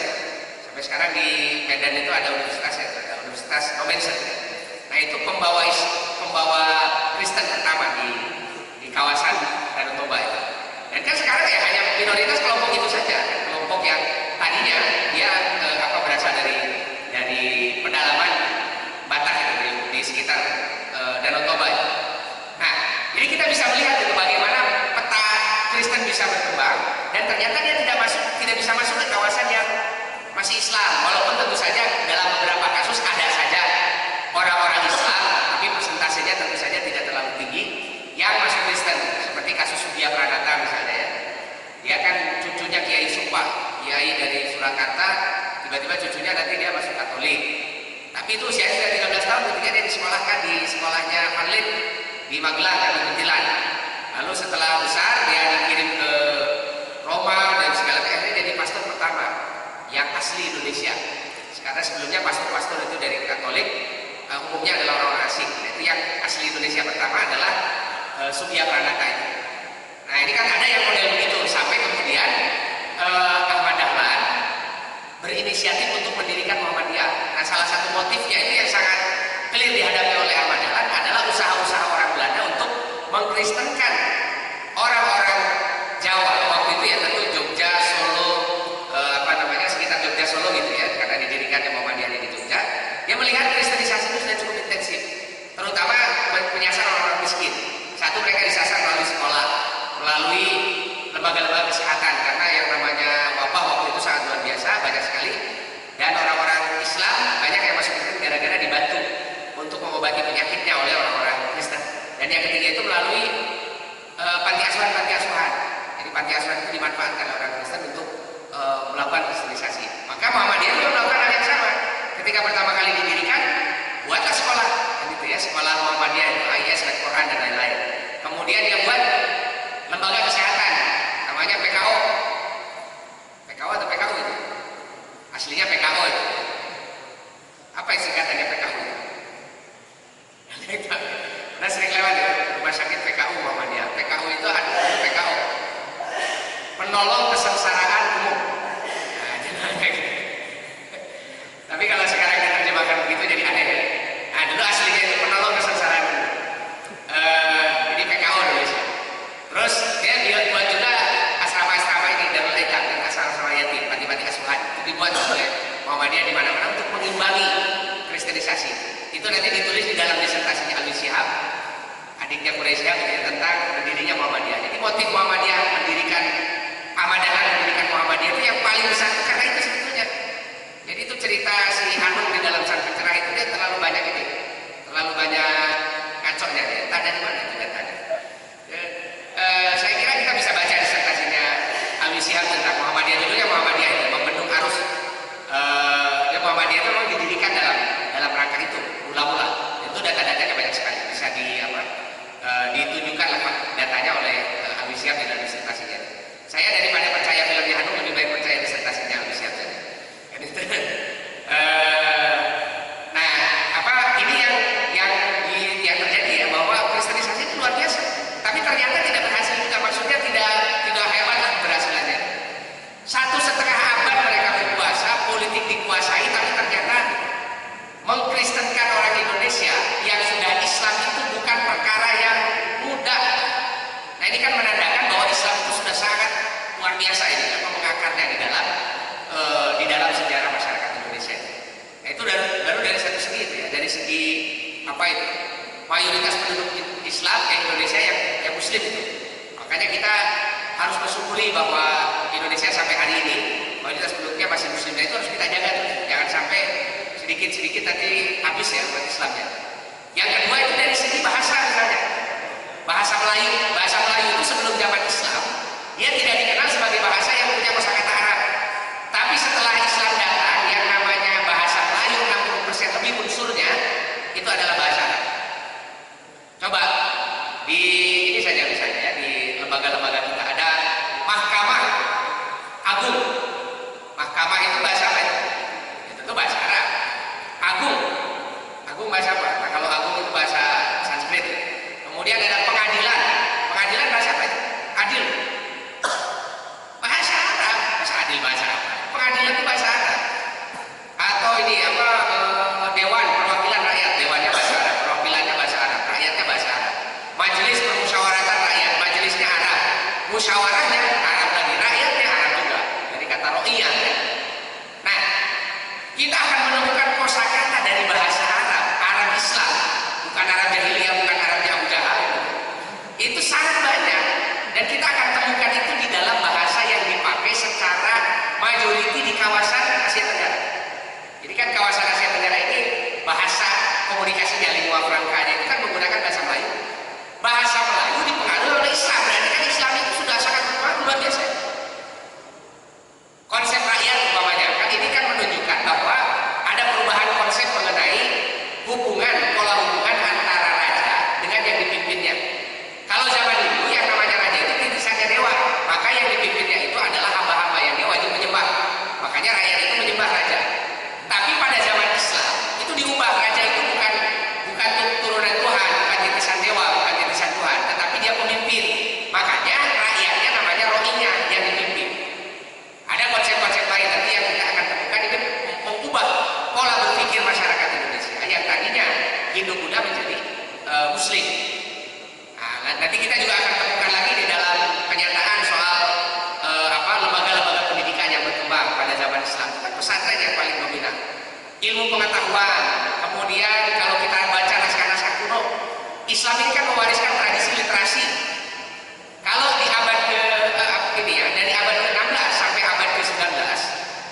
Sampai sekarang di Medan itu ada Universitas Nommensen. Nah, itu pembawa Kristen pertama di kawasan Danau Toba itu. Dan kan sekarang ya hanya minoritas kelompok itu saja, kelompok yang tadinya dia berasal dari pedalaman Batak itu di sekitar Danau Toba itu. Nah, jadi kita bisa melihat itu bagaimana peta Kristen bisa berkembang dan ternyata dia tidak bisa masuk ke kawasan yang masih Islam, walaupun tentu saja dalam beberapa kasus ada saja orang-orang Islam, tapi persentasenya tentu saja tidak terlalu tinggi yang masuk Kristen, seperti kasus Sudia Pranata misalnya ya. Dia kan cucunya Kiai Sumpah, Kiai dari Surakarta, tiba-tiba cucunya nanti dia masuk Katolik. Tapi itu usianya sudah 13 tahun ketika dia disekolahkan di sekolahnya Khalid di Magelang dan di Kuntilan. Lalu setelah besar dia dikirim ke Roma dan segala akhirnya jadi pastor pertama yang asli Indonesia. Karena sebelumnya pastor-pastor itu dari Katolik umumnya adalah orang asing. Itu yang asli Indonesia pertama adalah Sudia Pranata itu. Nah, ini kan ada yang model begitu sampai kemudian Ahmad Dahlan berinisiatif untuk mendirikan Muhammadiyah. Nah, salah satu motifnya itu yang sangat clear dihadapi oleh Ahmad Dahlan adalah usaha-usaha orang Belanda untuk mengkristenkan orang-orang Jawa waktu itu ya, tentu Jogja, Solo, sekitar Jogja, Solo gitu ya, karena didirikannya Muhammadiyah di Jogja. Dia melihat kristenisasi itu sudah cukup intensif, terutama menyasar orang-orang miskin. Satu, mereka disasar melalui sekolah, melalui lembaga-lembaga kesehatan, karena yang namanya wabah waktu itu sangat luar biasa, banyak sekali, dan orang-orang Islam banyak yang masuk Kristen gara-gara dibantu untuk mengobati penyakitnya oleh orang-orang Kristen. Dan yang ketiga itu melalui panti asuhan. Jadi panti asuhan itu dimanfaatkan oleh orang Kristen untuk melakukan kristenisasi. Maka Muhammadiyah juga melakukan hal yang sama. Ketika pertama kali didirikan, buatlah sekolah, gitu ya, sekolah Muhammadiyah, AIS, Quran dan lain-lain. Kemudian dia buat lembaga kesehatan, namanya PKO. PKO atau PKU itu? Aslinya PKO itu. Apa yang singkatannya PKU? Nah, sering lewat ya, rumah sakit PKU Muhammadiyah. PKU itu ada PKO, penolong kesengsaraan umum. Tapi kalau sekarang diterjemahkan begitu jadi aneh. Nah, dulu aslinya itu penolong kesengsaraan umum. Jadi PKO dulu sih. Terus dia buat juga asrama-asrama ini, Darul Aitam dan asrama-asrama yatim, panti-panti asuhan. Itu dibuat oleh Muhammadiyah di mana-mana untuk mengimbangi kristenisasi. Itu nanti ditulis di dalam disertasinya Alwi Shihab, adiknya Quraisy Shihab, tentang berdirinya Muhammadiyah. Jadi motif Muhammadiyah mendirikan Ahmad Dahlan mendirikan Muhammadiyah Muhammadiyah itu yang paling besar karena itu sebetulnya. Jadi itu cerita si Hanum di dalam Sang Pencerah itu dia terlalu banyak ini, terlalu banyak ngaconya dia. Entah dari mana itu datanya. Saya kira kita bisa baca disertasinya Alwi Shihab tentang Muhammadiyah. Dulunya Muhammadiyah itu membendung arus ya Muhammadiyah itu memang didirikan dalam rangka itu mula-mula. Itu data-datanya banyak sekali, bisa ditunjukkan lah datanya oleh Alwi Shihab di dalam disertasinya. Saya daripada percaya filmnya Hanum lebih baik percaya disertasinya Alwi Shihab saja. Nah, ini yang terjadi ya, bahwa kristenisasi itu luar biasa. Tapi ternyata tidak berhasil juga, maksudnya tidak hebat lah keberhasilannya. 1,5 abad mereka berkuasa, politik dikuasai, tapi ternyata mengkristenkan orang Indonesia yang sudah Islam itu bukan perkara yang mudah. Nah ini kan menandakan bahwa Islam itu sudah sangat luar biasa ini, mengakarnya di dalam sejarah masyarakat Indonesia. Nah itu baru dari satu segi itu ya, dari segi mayoritas penduduk Islam ke Indonesia yang Muslim itu. Makanya kita harus bersyukuri bahwa Indonesia sampai hari ini mayoritas penduduknya masih Muslim. Nah itu harus kita jaga tuh, jangan sampai sedikit-sedikit nanti habis ya umat Islamnya. Yang kedua itu dari segi bahasa misalnya. Bahasa Melayu itu sebelum zaman Islam dia tidak dikenal sebagai bahasa yang punya kosakata Arab. Tapi setelah Islam datang, yang namanya bahasa Melayu 60% lebih unsurnya itu adalah bahasa Arab. Coba ini saja misalnya ya, di lembaga-lembaga kita ada Mahkamah Agung. Mahkamah itu bahasa apa itu? Itu bahasa Arab. Agung bahasa apa? Nah, kalau Agung itu bahasa Sanskrit. Kemudian ada pengadilan. Pengadilan bahasa apa itu? Adil. Bahasa Arab. Bahasa adil bahasa apa? Pengadilan itu bahasa Arab. Atau ini dewan perwakilan rakyat, dewannya bahasa Arab, perwakilannya bahasa Arab, rakyatnya bahasa Arab. Majelis permusyawaratan rakyat, majelisnya Arab. Musyawarahnya Arab lagi, rakyatnya Arab juga. Dari kata ro'iyah. Nah, kita akan menemukan kosakata dari bahasa Arab Islam, bukan Arab jahiliyah, bukan Arab Abu Jahal. Itu sangat banyak dan kita akan temukan itu di dalam bahasa yang dipakai secara majoriti di kawasan Asia Tenggara. Jadi kan kawasan Asia Tenggara ini bahasa komunikasinya lingua francanya itu kan menggunakan bahasa Melayu. Bahasa Melayu dipengaruhi oleh Islam, berarti kan Islam itu sudah sangat berpengaruh luar biasa. Konsep rakyat umpamanya kan ini kan menunjukkan bahwa ada perubahan konsep mengenai pola hubungan antara raja dengan yang dipimpinnya. Kalau zaman dulu yang namanya raja itu titisannya dewa, maka yang dipimpinnya itu adalah hamba-hamba yang dia wajib menyembah. Makanya rakyat itu menyembah raja. Tapi pada zaman Islam itu diubah, raja itu bukan turunan Tuhan, bukan titisan dewa, bukan titisan Tuhan, tetapi dia pemimpin. Makanya rakyatnya namanya rohingya yang dipimpin. Ada konsep-konsep lain nanti yang kita akan temukan ini mengubah pola berpikir masyarakat Indonesia yang tadinya Hindu-Buddha menjadi Muslim. Nah, nanti kita juga akan temukan lagi di dalam kenyataan soal lembaga-lembaga pendidikan yang berkembang pada zaman Islam. Pesantren yang paling dominan, ilmu pengetahuan. Kemudian kalau kita baca naskah-naskah kuno, Islam ini kan mewariskan tradisi literasi. Kalau di abad dari abad ke-16 sampai abad ke-19,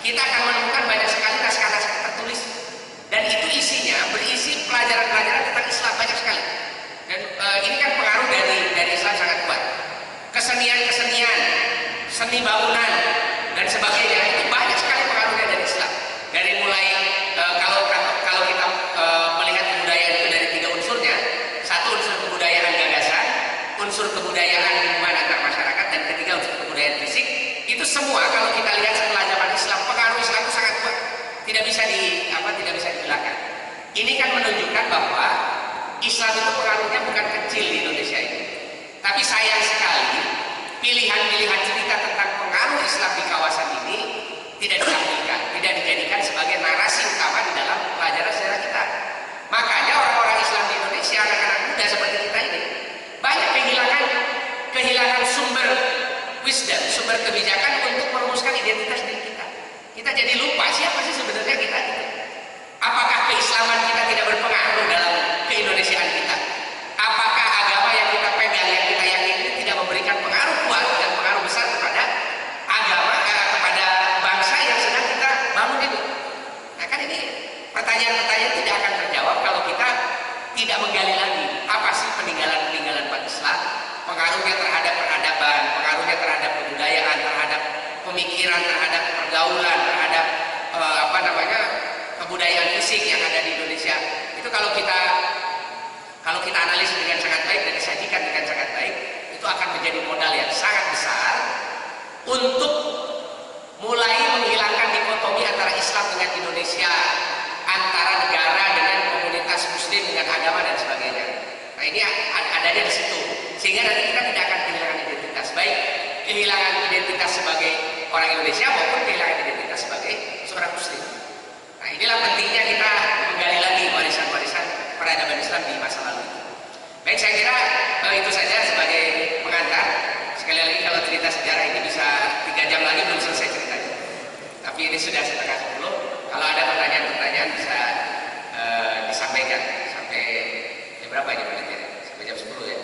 kita akan menemukan banyak sekali naskah-naskah tertulis. Dan itu berisi pelajaran-pelajaran tentang Islam banyak sekali. Dan ini kan pengaruh dari Islam sangat kuat. Kesenian-kesenian, seni bangunan dan sebagainya itu banyak sekali pengaruhnya dari Islam. Dari mulai kalau kita melihat kebudayaan itu dari 3 unsurnya, 1 unsur kebudayaan gagasan, unsur kebudayaan hubungan antar masyarakat, dan ketiga unsur kebudayaan fisik. Itu semua kalau kita lihat setelah zaman Islam, pengaruh Islam itu sangat kuat, tidak bisa dihilangkan. Ini kan menunjukkan bahwa Islam itu pengaruhnya bukan kecil di Indonesia ini. Tapi sayang sekali pilihan-pilihan cerita tentang pengaruh Islam di kawasan ini tidak diambilkan, tidak dijadikan sebagai narasi utama di dalam pelajaran sejarah kita. Makanya orang-orang Islam di Indonesia, anak-anak muda seperti kita ini, banyak kehilangan sumber wisdom, sumber kebijakan untuk merumuskan identitas diri kita. Kita jadi lupa siapa sih sebenarnya kita gitu. Apakah keislaman kita tidak berpengaruh dalam keindonesiaan kita? Apakah agama yang kita pegang, yang kita yakini tidak pertanyaan-pertanyaan tidak akan terjawab kalau kita tidak menggali lagi apa sih peninggalan-peninggalan umat Islam, pengaruhnya terhadap peradaban, pengaruhnya terhadap kebudayaan, terhadap pemikiran, terhadap pergaulan, terhadap kebudayaan fisik yang ada di Indonesia. Itu kalau kita analis dengan sangat baik dan disajikan dengan sangat baik, itu akan menjadi modal yang sangat besar untuk mulai menghilangkan dikotomi antara Islam dengan Indonesia, antara negara dengan komunitas muslim dengan agama dan sebagainya. Nah, ini adanya di situ, sehingga nanti kita tidak akan kehilangan identitas, baik kehilangan identitas sebagai orang Indonesia maupun kehilangan identitas sebagai seorang muslim. Nah, inilah pentingnya kita menggali lagi warisan-warisan peradaban Islam di masa lalu. Baik, saya kira itu saja sebagai pengantar. Sekali lagi, kalau cerita sejarah ini bisa 3 jam lagi belum selesai ceritanya. Tapi ini sudah setengah 10. Kalau ada pertanyaan-pertanyaan bisa disampaikan sampai jam berapa ini penelitian? Sampai jam 10 ya.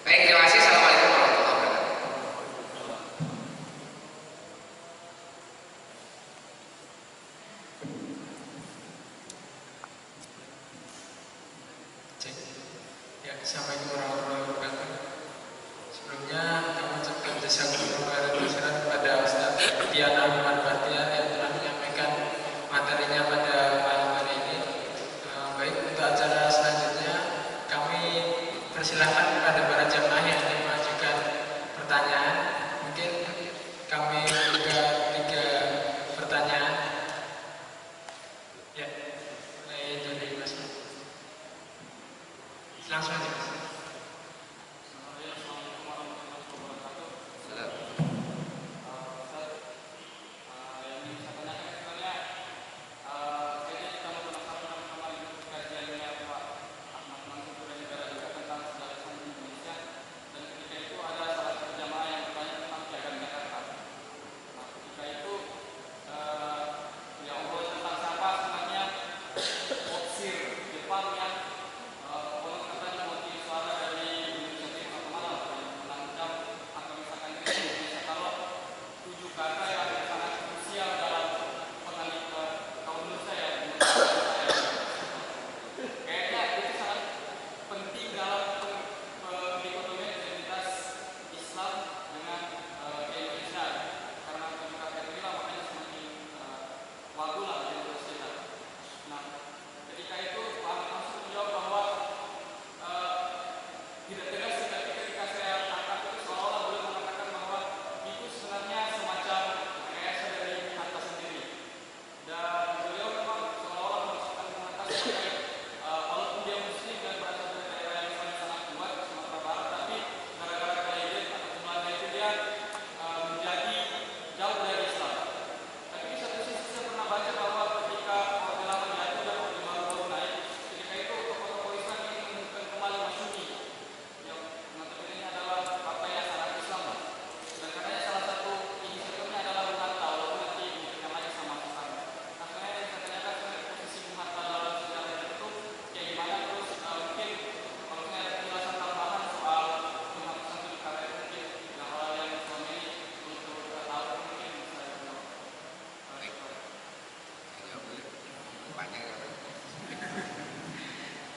Baik, terima kasih. Assalamualaikum warahmatullahi wabarakatuh. Assalamualaikum warahmatullahi wabarakatuh. Sebelumnya kami ucapkan jazakumullah khairan kepada Ustaz Diana Manfaatiah yang telah menyampaikan materinya pada malam hari ini. Baik, untuk acara selanjutnya kami persilahkan kepada para jamaah yang ingin mengajukan pertanyaan. Mungkin kami buka 3 pertanyaan. Ya, mulai dari Mas. Langsung aja Mas.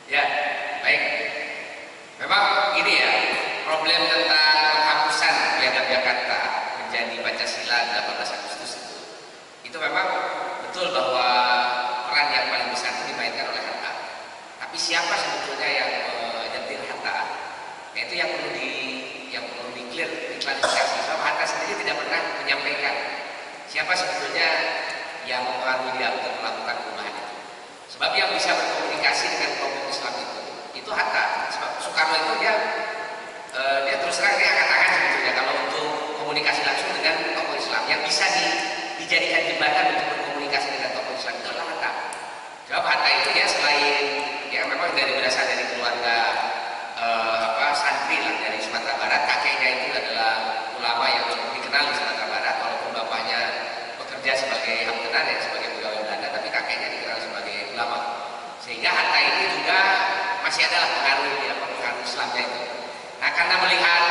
Ya, baik. Memang ini ya, problem tentang penghapusan Piagam Jakarta menjadi Pancasila 18 Agustus itu memang betul bahwa peran yang paling besar itu dimainkan oleh Hatta. Tapi siapa sebetulnya yang menyetir Hatta? Nah, itu yang perlu di-clear, diklarifikasi. Sebab Hatta sendiri tidak pernah menyampaikan siapa sebetulnya yang mempengaruhi dia untuk melakukan perubahan itu. Sebab yang bisa berkomunikasi dengan kelompok Islam itu Hatta. Sebab Soekarno itu dia terus terang dia angkat tangan sebetulnya kalau untuk komunikasi langsung dengan tokoh Islam yang bisa dijadikan jembatan untuk berkomunikasi dengan tokoh Islam itu adalah Hatta. Sebab Hatta itu dia selain dia memang berasal dari keluarga santri lah dari Sumatera Barat, kakeknya itu adalah ulama yang cukup dikenal di Sumatera Barat, walaupun bapaknya bekerja sebagai ambtenan ya, sebagai pegawai Belanda, tapi kakeknya dikenal sebagai ulama. Sehingga Hatta ini juga masih adalah pengaruh Islamnya itu. Nah, karena melihat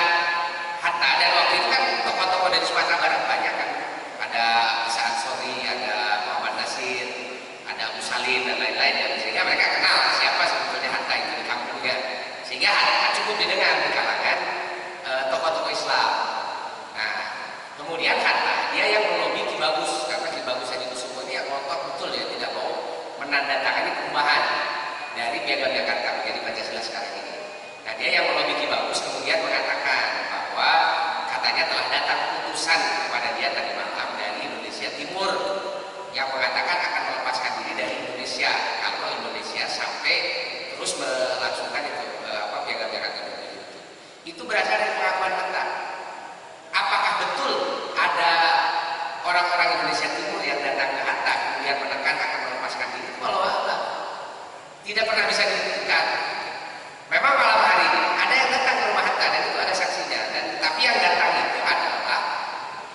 Hatta dan waktu itu kan tokoh-tokoh dari Sumatera Barat banyak kan, ada Isa Ansori, ada Muhammad Nasir, ada Abu Salim dan lain-lain. tidak pernah bisa dibuktikan. Memang malam hari ada yang datang ke rumah Hatta dan itu ada saksinya. Dan tapi yang datang itu adalah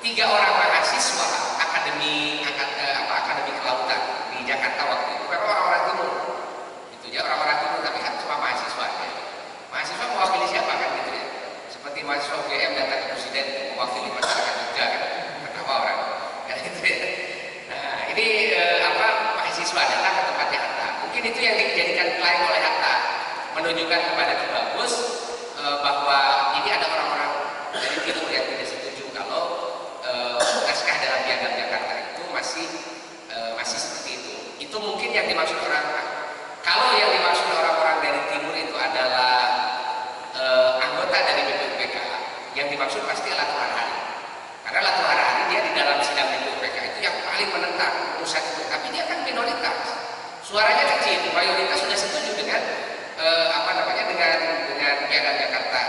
3 orang mahasiswa akademi kelautan di Jakarta waktu itu. Memang orang-orang timur, itu ya orang-orang timur tapi kan cuma mahasiswa. Ya. Mahasiswa mewakili siapa kan gitu ya? Seperti mahasiswa UGM datang ke presiden mewakili masyarakat Jogja kan? Kenapa orang? Kan gitu ya. Nah ini mahasiswa datang ke tempatnya Hatta. Mungkin itu yang dijadikan klaim oleh Hatta, menunjukkan kepada Ki Bagus bahwa ini ada orang-orang dari timur yang tidak setuju kalau naskah dalam Piagam Jakarta itu masih seperti itu. Itu mungkin yang dimaksud orang. Kalau yang dimaksud orang-orang dari timur itu adalah anggota dari BPUPK, yang dimaksud pasti Latul Harhari. Karena Latul Harhari dia di dalam sidang BPUPK itu yang paling menentang urusan itu. Tapi dia kan minoritas, suaranya kecil. Mayoritas sudah setuju dengan dengan Piagam Jakarta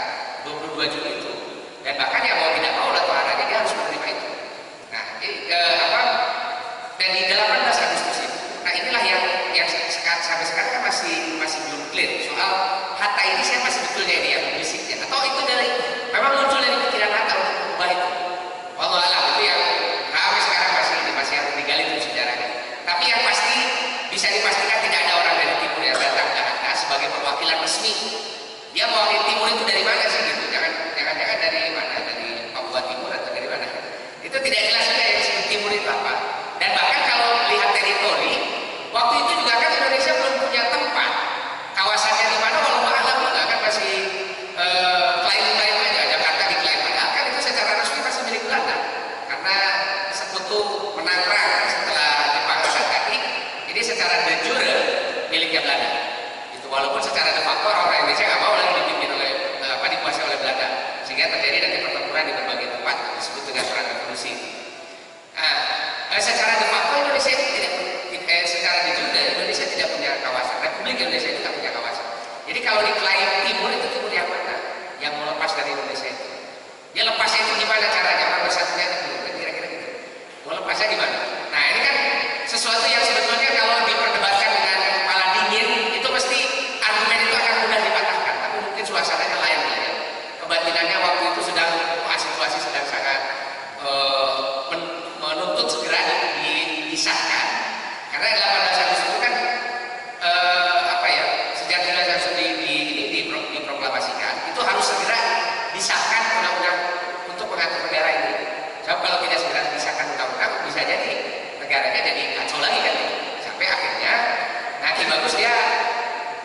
22 Juli itu. Dan bahkan yang mau tidak mau Latul Harhari dia harus menerima itu. Nah, dan di 18 Agustus itu. Nah, inilah yang sampai sekarang kan masih belum clear soal Hatta ini siapa sebetulnya ini yang membisiknya, atau itu memang muncul dari pikiran Hatta untuk mengubah itu. Wallahu a'lam, itu yang sampai sekarang masih harus digali itu sejarahnya. Tapi yang pasti bisa dipastikan tidak ada orang dari timur yang datang ke Hatta sebagai perwakilan resmi. Dia mewakili timur itu dari mana sih gitu? Jangan dari mana? Dari Papua Timur atau dari mana? Itu tidak jelas juga yang disebut timur itu apa. Dan bahkan kalau lihat teritori, waktu itu juga kan Indonesia belum punya tempat. Kawasannya di mana walau alam juga kan masih klaim-klaim aja. Jakarta diklaim padahal kan itu secara resmi masih milik Belanda. Karena sekutu menang perang setelah Jepang angkat kaki, jadi secara de jure miliknya Belanda. Itu walaupun secara de facto orang Indonesia nggak mau lagi dipimpin oleh dikuasai oleh Belanda, sehingga terjadi nanti pertempuran di berbagai tempat disebut dengan perang revolusi. Secara de facto Indonesia itu secara de jure Indonesia tidak punya kawasan. Republik Indonesia itu tidak punya kawasan. Jadi kalau diklaim timur itu timur yang mana? Yang mau lepas dari Indonesia itu. Dia lepasnya itu gimana caranya? Orang bersatunya itu kira-kira gitu. Mau lepasnya gimana? Nah ini kan sesuatu yang sebetulnya kalau diperdebatkan dengan kepala dingin itu mesti argumen itu akan mudah dipatahkan. Tapi mungkin suasananya lain ya. Kebatinannya waktu itu situasi sedang sangat menuntut segera disahkan. Karena 18 Agustus itu kan sejak 18 Agustus diproklamasikan itu harus segera disahkan undang-undang untuk mengatur negara ini. Sebab kalau tidak segera disahkan undang-undang bisa jadi negaranya jadi kacau lagi kan gitu. Sampai akhirnya Ki Bagus dia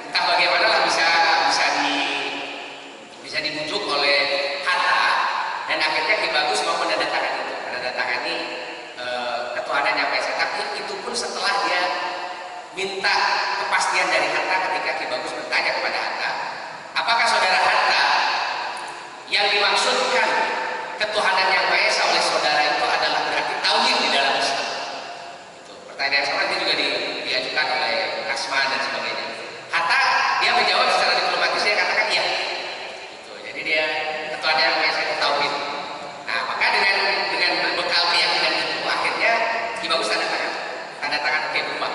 entah bagaimana lah bisa dibujuk oleh Hatta dan akhirnya Ki Bagus mau menandatangani ketuhanan yang Maha Esa. Tapi itu pun setelah dia minta kepastian dari Hatta ketika Ki Bagus bertanya kepada Hatta, apakah saudara Hatta yang dimaksudkan ketuhanan yang Maha Esa oleh saudara itu adalah berarti tauhid di dalam Islam? Itu pertanyaan sama itu juga diajukan oleh Kasman dan sebagainya. Hatta dia menjawab secara diplomatis, dia katakan iya. Gitu. Jadi dia ketuhanan yang Maha Esa itu tauhid. Nah maka dengan bekal keyakinan itu akhirnya Ki Bagus tanda tangan oke berubah.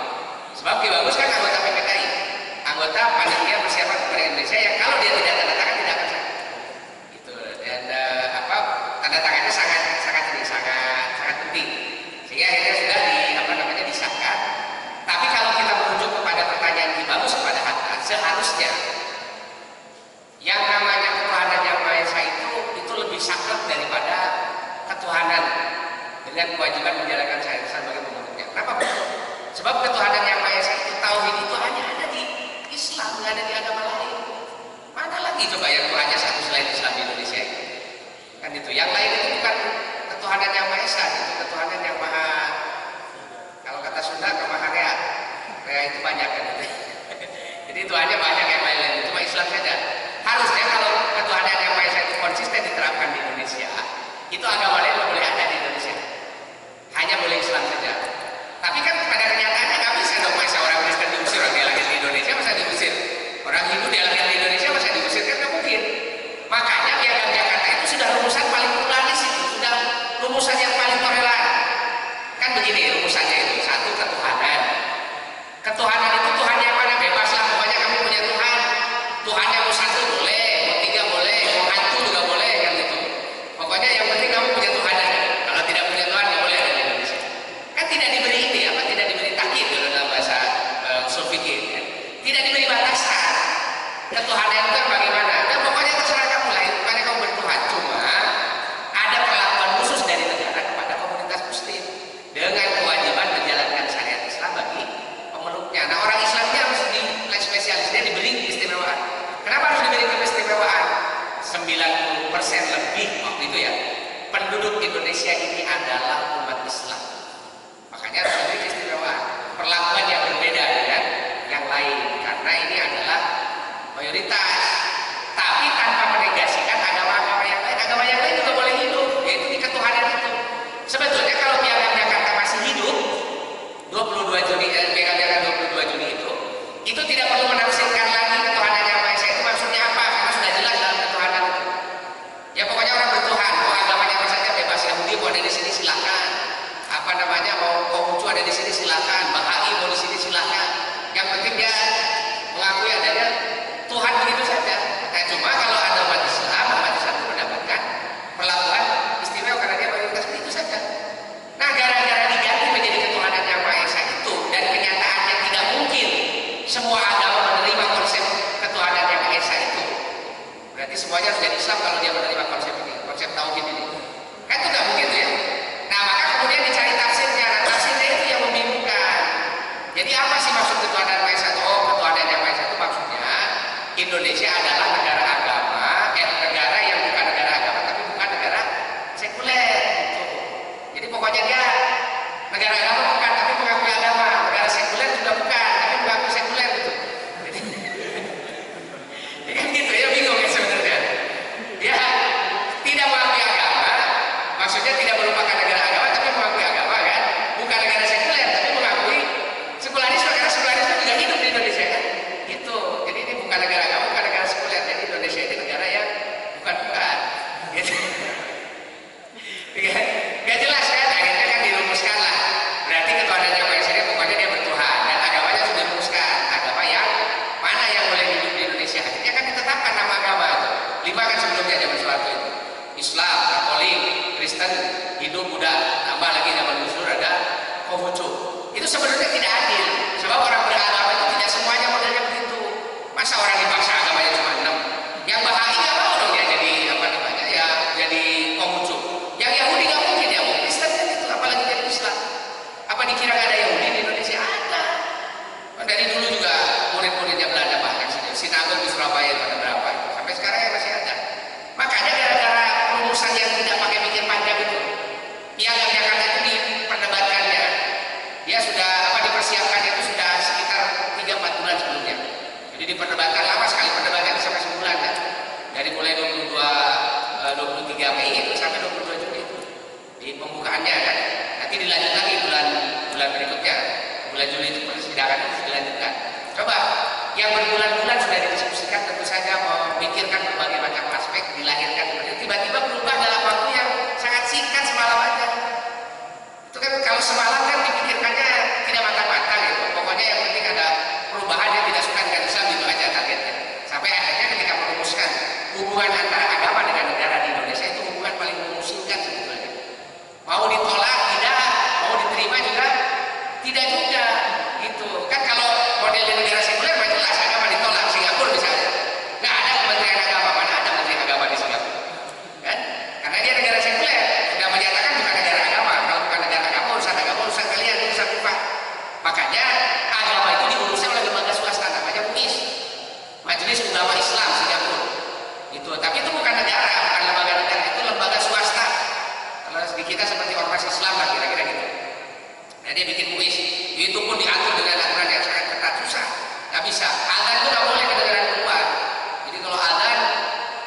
Sebab Ki Bagus kan anggota PPKI, anggota panitia persiapan kepada Indonesia yang kalau dia tidak tanda tangan tidak akan sah. Gitu. Dan tanda tangannya sangat penting. Sehingga akhirnya sudah disahkan. Tapi kalau kita merujuk kepada pertanyaan Ki Bagus kepada Hatta, seharusnya yang namanya ketuhanan yang Maha Esa itu lebih saklek daripada ketuhanan dengan kewajiban menjalankan syariat sebagai pembentuknya. Kenapa? Sebab ketuhanan yang Maha Esa itu tauhid itu hanya ada di Islam, nggak ada di agama lain. Mana lagi coba yang Tuhannya satu selain Islam di Indonesia? Kan itu. Yang lain itu bukan ketuhanan yang Maha Esa, itu ketuhanan yang Maha, kalau kata Sunda Maharia. Rea itu banyak kan gitu. Jadi Tuhannya banyak yang lain-lain, cuma Islam saja. Harusnya kalau ketuhanan yang Maha Esa itu konsisten diterapkan di Indonesia, itu agama lain nggak boleh ada di Indonesia. Hanya boleh Islam saja. Tapi kan pada kenyataannya nggak bisa dong, masa orang Kristen diusir, orang dia lahir di Indonesia masa diusir, orang Hindu dia lahir di Indonesia masa diusir, kan nggak mungkin. Makanya Piagam Jakarta itu sudah rumusan paling pluralis, itu sudah rumusan yang paling toleran. Kan begini rumusannya itu, satu ketuhanan itu Tuhan yang mana bebas lah, pokoknya dengan kewajiban menjalankan syariat Islam bagi pemeluknya. Nah, orang Islamnya harus di spesialisnya diberi keistimewaan. Kenapa harus diberi keistimewaan? 90% lebih waktu itu ya penduduk Indonesia ini adalah umat Islam. Makanya harus diberi keistimewaan, perlakuan yang berbeda dengan yang lain, karena ini adalah mayoritas. Tapi tanpa menegasikan agama-agama yang lain. Agama yang lain juga boleh hidup, yaitu di ketuhanan itu. Sebetulnya kalau Piagam Jakarta masih hidup 22 Juni, Piagam Jakarta 22 Juni itu tidak perlu menafsirkan lagi ketuhanan yang Maha Esa itu maksudnya apa, karena sudah jelas dalam ketuhanan itu. Ya pokoknya orang bertuhan, mau agamanya apa saja bebas. Yahudi mau ada di sini silakan, apa namanya, mau Konghucu ada di sini silakan, Bahai mau di sini silakan. Yang penting dia mengakui adanya Tuhan, begitu saja. Nah, cuma kalau ada umat Islam itu mendapatkan perlakuan istimewa karena dia mayoritas, begitu saja. Nah, gara-gara diganti menjadi ketuhanan yang Maha Esa itu, dan kenyataannya tidak mungkin semua agama menerima konsep ketuhanan yang Maha Esa itu. Berarti semuanya harus jadi Islam kalau dia menerima konsep ini, konsep tauhid ini. Kan itu nggak mungkin tuh ya. Nah, maka kemudian dicari tafsirnya. Nah, tafsirnya itu yang membingungkan. Jadi apa sih maksud ketuhanan Maha Esa? Oh, ketuhanan yang Maha Esa itu maksudnya Indonesia adalah negara agama, negara yang bukan negara agama tapi bukan negara sekuler gitu. Jadi pokoknya dia negara agama bukan tapi mengakui agama, negara sekuler juga bukan tapi mengakui sekuler gitu. Jadi kan gitu ya, bingung ya sebenarnya. Dia tidak mengakui agama, maksudnya tidak merupakan negara agama tapi mengakui agama kan, bukan negara sekuler tapi mengakui sekularisme, karena sekularisme juga hidup di Indonesia kan. Gitu. Jadi ini bukan negara agama, bukan negara sekuler. Jadi Indonesia ini negara yang bukan. Gitu. Gak jelas kan, akhirnya kan dirumuskan lah. Berarti ketuhanan yang Maha Esa ini pokoknya dia bertuhan, dan agamanya sudah dirumuskan. Agama yang mana yang boleh hidup di Indonesia? Akhirnya kan ditetapkan nama agama itu. 5 kan sebelumnya zaman Soeharto itu. Islam, Katolik, Kristen, Hindu, Buddha. Tambah lagi zaman Gus Dur ada Konghucu. Itu sebenarnya tidak adil. Sebab orang beragama itu tidak semuanya modelnya begitu. Masa orang dipaksa agamanya cuma 6? Yang Bahai nggak mau dong ya jadi apa namanya ya, jadi Konghucu. Yang Yahudi nggak mungkin ya, mau Kristen kan itu, apalagi jadi Islam. Apa dikira nggak ada Yahudi di Indonesia? Ada. Dari dulu juga murid-muridnya Belanda banyak sih. Sinagog di Surabaya itu ada berapa? Sampai sekarang ya masih ada. Makanya gara-gara rumusan yang tidak pakai mikir panjang itu, Piagam Jakarta itu diperdebatkannya. Dia sudah dipersiapkannya itu sudah sekitar 3-4 bulan sebelumnya. Jadi diperdebatkan lama sekali, perdebatan sampai sebulan kan. Dari mulai 23 Mei itu sampai 22 Juni itu di pembukaannya kan. Nanti dilanjut lagi bulan berikutnya, bulan Juli itu persidangan itu dilanjutkan. Coba yang berbulan-bulan sudah didiskusikan, tentu saja memikirkan berbagai macam aspek, dilahirkan tiba-tiba berubah dalam waktu yang sangat singkat, semalam aja. Itu kan kalau semalam kan dipikirkannya tidak matang-matang gitu. Pokoknya yang penting ada perubahan, yang tidak suka dengan Islam, itu aja targetnya. Sampai akhirnya ketika merumuskan hubungan antara agama dengan negara di Indonesia itu hubungan paling memusingkan sebetulnya. Mau ditolak tidak, mau diterima juga tidak juga gitu. Kan kalau model di negara sekuler jelas agama ditolak. Singapura misalnya nggak ada kementerian agama, mana ada menteri agama di Singapura kan, karena dia negara sekuler, sudah menyatakan bukan negara agama. Kalau bukan negara agama, urusan kalian, urusan privat. Makanya agama itu diuruskan oleh lembaga swasta namanya MUIS, Majelis Ulama Islam Singapura itu. Tapi itu bukan negara, bukan lembaga negara, itu lembaga swasta. Kalau di kita seperti ormas Islam lah kira-kira gitu. Nah, dia bikin MUIS, itu pun diatur dengan aturan yang sangat ketat, susah, nggak bisa. Adzan pun nggak boleh kedengaran keluar. Jadi kalau adzan,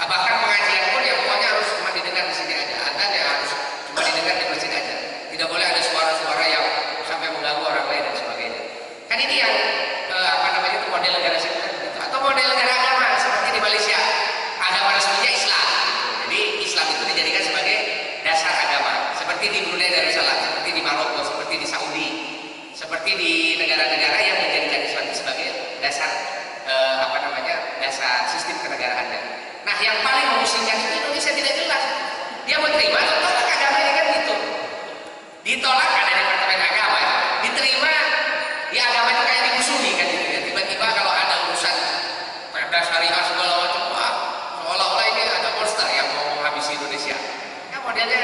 bahkan pengajian pun ya pokoknya harus cuma didengar di sini aja. Adzan ya harus cuma didengar di masjid aja. Tidak boleh ada suara-suara yang sampai mengganggu orang lain dan sebagainya. Kan ini yang itu model negara sekuler gitu. Atau model negara agama seperti di Malaysia, agama resminya Islam. Jadi Islam itu dijadikan sebagai dasar agama. Seperti di Brunei Darussalam, seperti di Maroko, seperti di Saudi, seperti di negara-negara yang menjadikan Islam itu sebagai dasar dasar sistem kenegaraannya. Nah, yang paling memusingkan itu Indonesia tidak jelas. Dia menerima atau tolak agamanya kan gitu. Ditolak ada Departemen Agama, diterima di agama itu kayak dimusuhi kan gitu ya. Tiba-tiba kalau ada urusan perda syariah segala macam, seolah-olah ini ada monster yang mau menghabisi Indonesia. Ya modelnya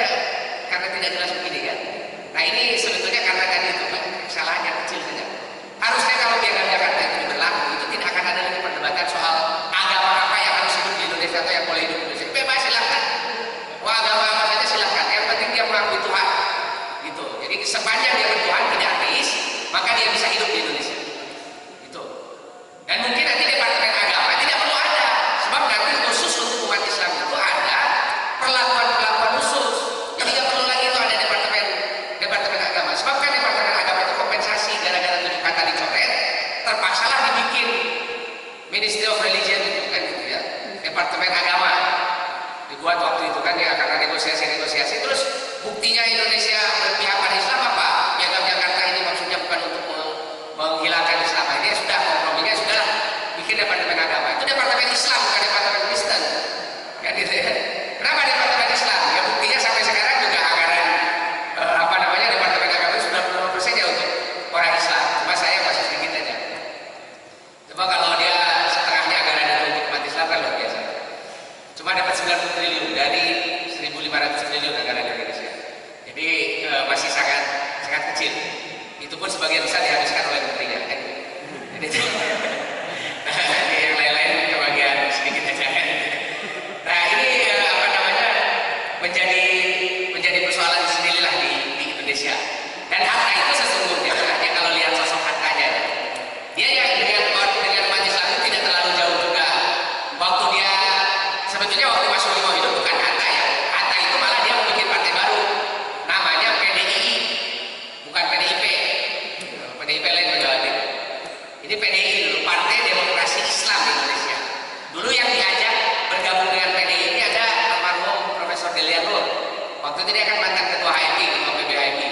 karena tidak jelas begini kan. Nah, ini sebetulnya karena tadi itu Pak, kesalahannya kecil saja. Harusnya kalau Piagam Jakarta itu berlaku, itu tidak akan ada lagi perdebatan soal agama apa yang harus hidup di Indonesia atau yang boleh hidup di Indonesia. Bebas, silahkan. Wah, agama apa saja silahkan. Yang penting dia mengakui Tuhan. Gitu. Jadi sepanjang dia bertuhan tidak ateis, maka dia bisa hidup di Indonesia. Gitu. Dan mungkin nanti Departemen Agama tidak perlu ada, sebab nanti khusus untuk umat Islam itu ada perlakuan khusus. Jadi tidak perlu lagi itu ada Departemen Agama. Sebab kan Departemen Agama itu kompensasi gara-gara 7 kata dicoret, terpaksalah dibikin Ministry of Religion gitu kan gitu ya. Departemen Agama dibuat waktu itu kan ya karena negosiasi terus buktinya Indonesia berpihak pada Islam apa? Piagam Jakarta ini maksudnya bukan untuk menghilangkan Islam. Ini sudah komprominya sudahlah bikin Departemen Agama. Itu Departemen Islam bukan Departemen Kristen. Kan gitu ya. Kenapa Departemen Islam? Ya buktinya sampai sekarang juga anggaran Departemen Agama sudah 20% ya untuk orang Islam. Cuma saya masih sedikit aja. Coba kalau dia setengahnya anggaran itu untuk umat Islam kan luar biasa. Cuma dapat 90 triliun dari 1.500 triliun anggaran Indonesia. Jadi masih sangat kecil. Itu pun sebagian besar dihabiskan oleh menterinya. Jadi yang lain-lain kebagian sedikit aja. Nah ini menjadi persoalan sendirilah di Indonesia. Dan Hatta itu sesungguhnya ya kalau lihat sosok Hattanya, dia yang dengan umat Islam itu tidak terlalu jauh juga. Sebetulnya waktu Mas Sulimo hidup bukan Hatta ya. Hatta itu malah dia membuat partai baru, namanya PDI, bukan PDIP. PDIP lain menjawabin. Ini PDI dulu, Partai Demokrasi Islam di Indonesia. Dulu yang diajak bergabung dengan PDI ini ada almarhum Profesor Deliano. Waktu itu dia kan mantan ketua HMI, ketua PBHMI.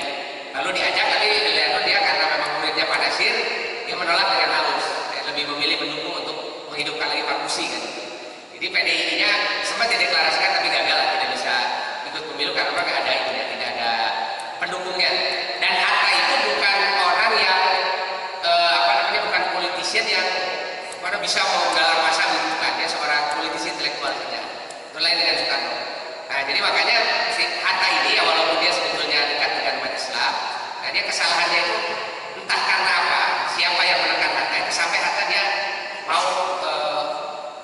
Lalu diajak, tapi Deliano dia karena memang muridnya Pak Nasir, dia menolak dengan halus. Dia lebih memilih mendukung untuk menghidupkan lagi Pak Musi kan. Jadi PDI-nya sempat dideklarasikan tapi gagal, tidak bisa ikut pemilu karena memang nggak ada itunya, tidak ada pendukungnya. Dan Hatta itu bukan orang yang bukan politician yang bisa menggalang massa, bukan. Dia seorang politisi intelektual saja. Itu lain dengan Soekarno. Nah, jadi makanya si Hatta ini ya walaupun dia sebetulnya dekat dengan umat Islam, nah dia kesalahannya itu entah karena apa, siapa yang menekan Hatta itu sampai Hatta dia mau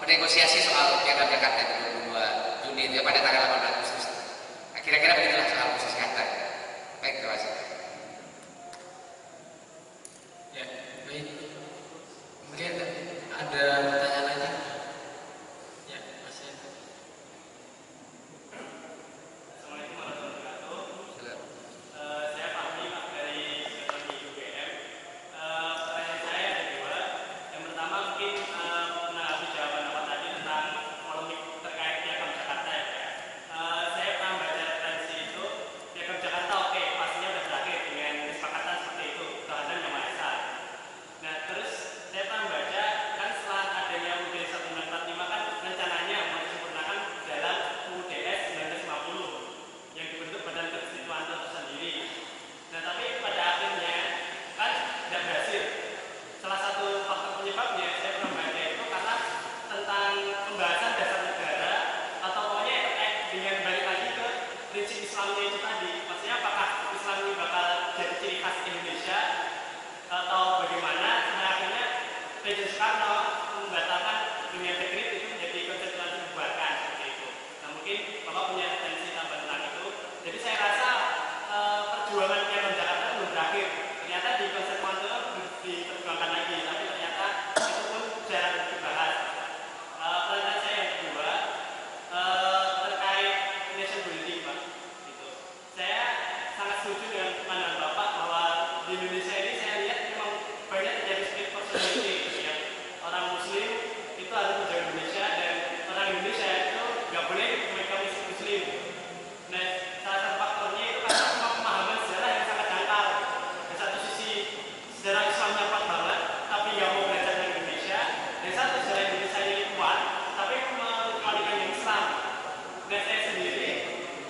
negosiasi soal Piagam Jakarta itu 22 Juni itu pada tanggal 18 Agustus. Nah, kira-kira begitulah soal posisi Hatta. Baik, terima kasih. Ya, baik. Mungkin ada pertanyaan lagi? Ya, masih. Assalamualaikum warahmatullahi wabarakatuh. Saya Fahmi Pak dari Sekretariat UGM. Pertanyaan saya ada dua. Yang pertama mungkin menanggapi jawaban Bapak tadi tentang polemik terkait Piagam Jakarta ya. Saya pernah baca referensi itu, Piagam Jakarta oke, pastinya sudah berakhir dengan kesepakatan seperti itu, kehadiran Yang Maha Esa. Nah terus saya pernah baca kan setelah adanya UUD 1945 kan rencananya mau disempurnakan dalam UUDS 1950 yang dibentuk Badan Konstituan tersendiri. Nah tapi pada akhirnya kan tidak berhasil. Salah satu faktor penyebabnya saya pernah baca itu karena tentang pembahasan dasar negara atau pokoknya terkait dengan balik lagi ke prinsip Islamnya itu tadi. Maksudnya apakah Islam ini bakal jadi ciri khas Indonesia atau bagaimana? Sampai akhirnya Presiden Soekarno membatalkan dengan teknik itu menjadi konstitusi dibubarkan seperti itu. Nah mungkin Bapak punya referensi tambahan tentang itu. Jadi saya rasa perjuangan Piagam Jakarta belum berakhir. Ternyata di konstitusi itu diperjuangkan lagi, tapi ternyata itu pun jarang dibahas. Pertanyaan saya yang kedua terkait nation building Pak. Gitu. Saya sangat setuju dengan pandangan Bapak bahwa di Indonesia ini saya lihat memang banyak terjadi split personality gitu ya. Orang Muslim itu harus menjaga Indonesia dan orang Indonesia itu nggak boleh mereka Muslim. Nah, salah satu faktornya itu karena memang pemahaman sejarah yang sangat dangkal. Di satu sisi sejarah Islamnya kuat banget, tapi nggak mau belajar dari Indonesia. Dan satu sejarah Indonesia ini kuat, tapi mengkalikan yang Islam. Dan saya sendiri,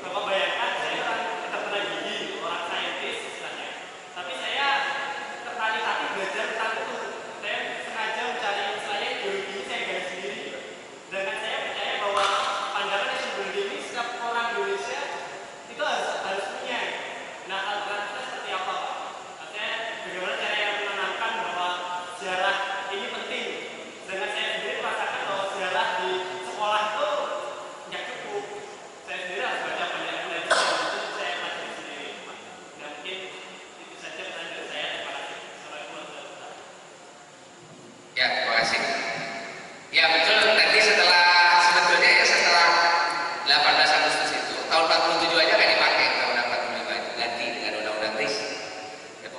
Bapak bayangkan saya orang kedokteran gigi, orang saintis istilahnya. Tapi saya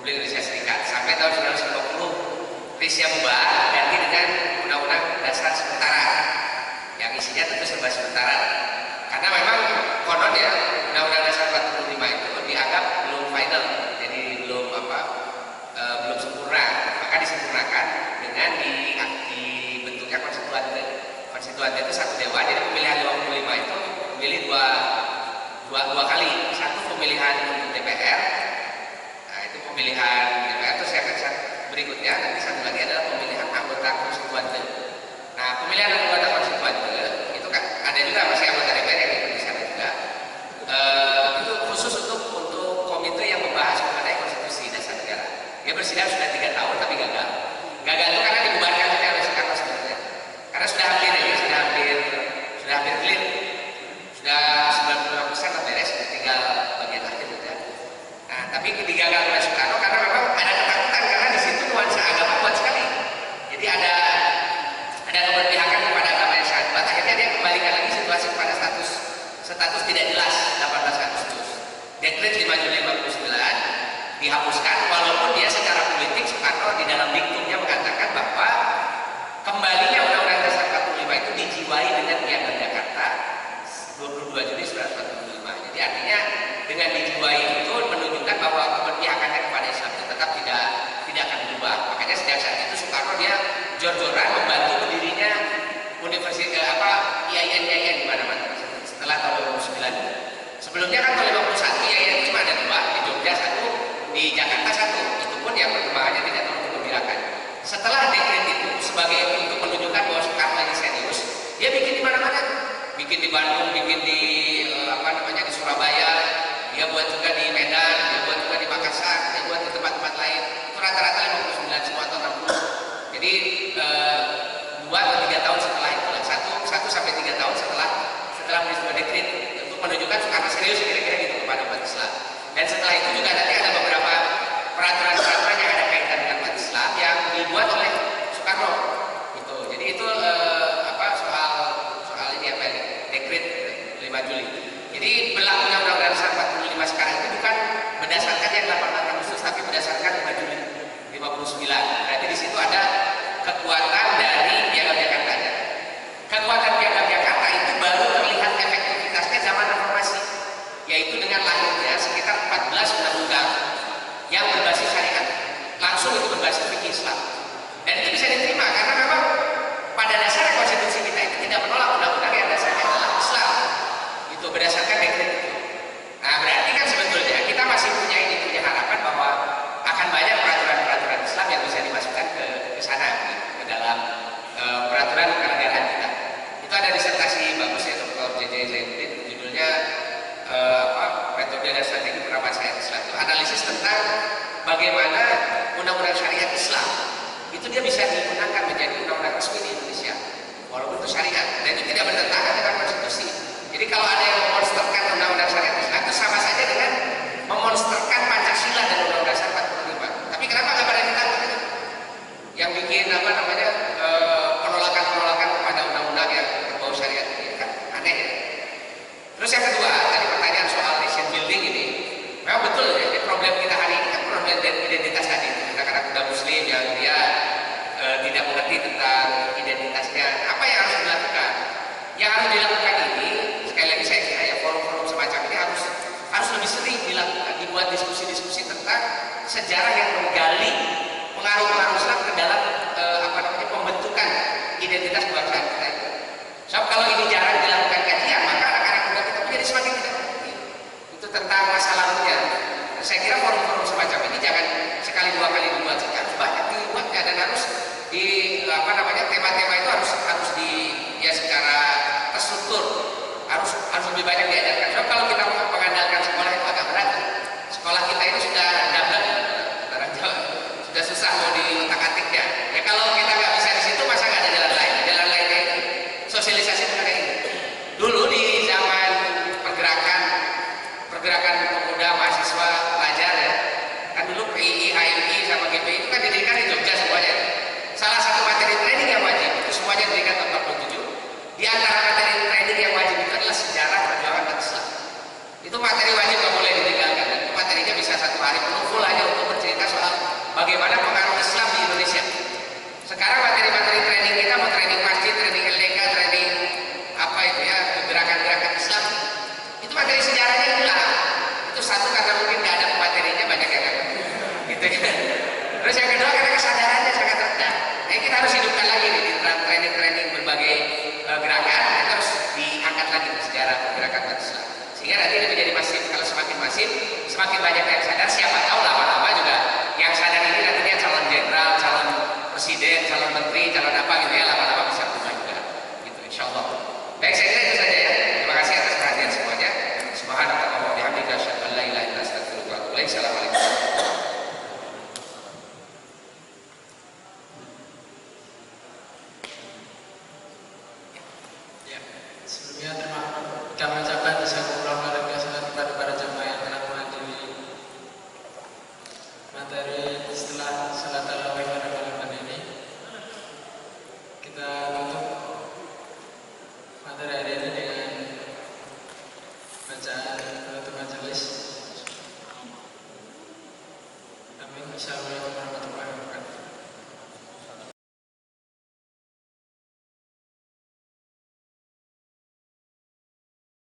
Republik Indonesia Serikat sampai tahun 1950. RIS-nya bubar ganti dengan Undang-Undang Dasar sementara yang isinya tentu serba sementara. Karena memang konon ya Undang-Undang Dasar 45 itu dianggap belum final, jadi belum sempurna, maka disempurnakan dengan dibentuknya konstituante. Konstituante itu satu dewan, jadi pemilihan 55 itu memilih dua kali. Satu pemilihan untuk DPR, nah itu pemilihan DPR itu saya akan berikutnya, nanti satu lagi adalah pemilihan anggota konstituante. Nah pemilihan anggota konstituante itu kan ada juga masih anggota DPR yang ikut di sana juga. Itu khusus untuk komite yang membahas mengenai konstitusi dasar negara. Dia bersidang sudah 3 tahun tapi gagal. Gagal itu karena dibubarkan oleh Soekarno sebenarnya. Karena sudah hampir clear, sudah 95% lah beres, tinggal bagian akhir saja. Nah, tapi digagal oleh Soekarno karena memang ada ketakutan karena di situ nuansa agama kuat sekali. Jadi ada keberpihakan kepada agama yang sangat kuat. Akhirnya dia kembalikan lagi situasi kepada status tidak jelas 18 Agustus. Dekret 5 Juli 59 dihapuskan, walaupun dia secara politik Soekarno di dalam diktumnya mengatakan bahwa kembalinya Undang-Undang Dasar 45 itu dijiwai dengan Piagam Jakarta 22 Juli 1945. Jadi artinya dengan dijiwai itu menunjukkan bahwa keberpihakannya kepada Islam itu tetap tidak akan berubah. Makanya sejak saat itu Soekarno dia jor-joran membantu berdirinya universitas IAIN di mana-mana setelah tahun 2009. Sebelumnya kan tahun 51 IAIN itu cuma ada 2, di Jogja 1, di Jakarta 1. Itu pun ya perkembangannya tidak terlalu mengembirakan. Setelah dekret itu sebagai untuk menunjukkan bahwa Soekarno lagi serius, dia bikin di mana-mana, bikin di Bandung, bikin di di Surabaya, dia buat juga di Medan, dia buat juga di Makassar, dia buat di tempat-tempat lain. Itu rata-rata 59 semua atau 60. Jadi 2 atau 3 tahun setelah itu, 1 sampai 3 tahun setelah peristiwa dekret, untuk menunjukkan Soekarno serius kira-kira gitu kepada umat Islam. Dan setelah itu juga nanti ada beberapa peraturan-peraturan yang ada kaitan dengan umat Islam yang dibuat oleh Soekarno. Gitu. Jadi itu soal ini dekret 5 Juli. Jadi berlakunya Undang-Undang Dasar 45 sekarang itu bukan berdasarkan yang 18 Agustus tapi berdasarkan 5 Juli 59. Berarti di situ ada kekuatan dari Piagam Jakarta. Kekuatan Piagam Jakarta itu baru terlihat efektivitasnya zaman reformasi, yaitu dengan lahirnya sekitar 14 undang-undang yang berbasis syariat, langsung itu berbasis fikih Islam. Dan itu bisa diterima karena memang pada dasarnya konstitusi kita itu tidak menolak undang-undang yang dasarnya adalah Islam. Itu berdasarkan dekret itu. Nah berarti kan sebetulnya kita masih punya harapan bahwa akan banyak peraturan-peraturan Islam yang bisa dimasukkan ke sana, ke dalam peraturan kenegaraan kita. Itu ada disertasi bagus ya Dr. J.J. Zainuddin, judulnya metode dan strategi penerapan syariat Islam. Itu analisis tentang bagaimana undang-undang syariat Islam itu dia bisa digunakan menjadi undang-undang resmi di Indonesia, walaupun itu syariat dan itu tidak bertentangan dengan konstitusi. Jadi kalau ada yang memonsterkan undang-undang syariat Islam itu sama saja dengan memonsterkan Pancasila dan Undang-Undang Dasar 45. Tapi kenapa nggak pada kita yang bikin penolakan kepada undang-undang yang berbau syariat ini kan aneh ya. Terus yang kedua, tadi pertanyaan soal nation building ini, memang betul ya, ini problem kita hari ini kan problem identitas tadi. Anak-anak muda Muslim yang dia tidak mengerti tentang identitasnya. Apa yang harus dilakukan? Yang harus dilakukan ini, sekali lagi saya kira ya forum-forum semacam ini harus lebih sering dilakukan, dibuat diskusi-diskusi tentang sejarah yang menggali pengaruh-pengaruh Islam ke dalam pembentukan identitas kebangsaan kita itu. Sebab kalau ini jarang dilakukan kajian, maka anak-anak muda kita menjadi semakin tidak mengerti itu tentang masa lalunya. Saya kira forum-forum semacam ini jangan sekali dua kali dibuat saja, harus banyak dibuatnya dan harus di tema-tema itu harus di secara terstruktur, harus lebih banyak diajarkan. Sebab kalau kita mengandalkan sekolah itu agak berat. Sekolah kita ini sudah double, sudah susah mau diutak-atiknya. Terus yang kedua karena kesadarannya sangat rendah. Kita harus hidupkan lagi nih di training-training berbagai gerakan, itu harus diangkat lagi sejarah gerakan Islam. Sehingga nanti ini menjadi masif. Kalau semakin masif, semakin banyak yang sadar. Siapa tahu lama-lama juga yang sadar ini nantinya calon jenderal, calon presiden, calon menteri, calon apa gitu ya, lama-lama bisa berubah juga. Gitu, insya Allah. Baik, saya kira itu saja ya. Terima kasih atas perhatian semuanya. Subhanallah wa bihamdika asyhadu an la ilaha illa anta astaghfiruka wa atubu ilaik. Assalamualaikum. Sebelumnya kami ucapkan jazakumullah khairan katsiran kepada para jamaah yang telah menghadiri materi setelah salat tarawih pada malam ini. Kita tutup materi hari ini dengan bacaan penutup majelis. Amin. Assalamualaikum.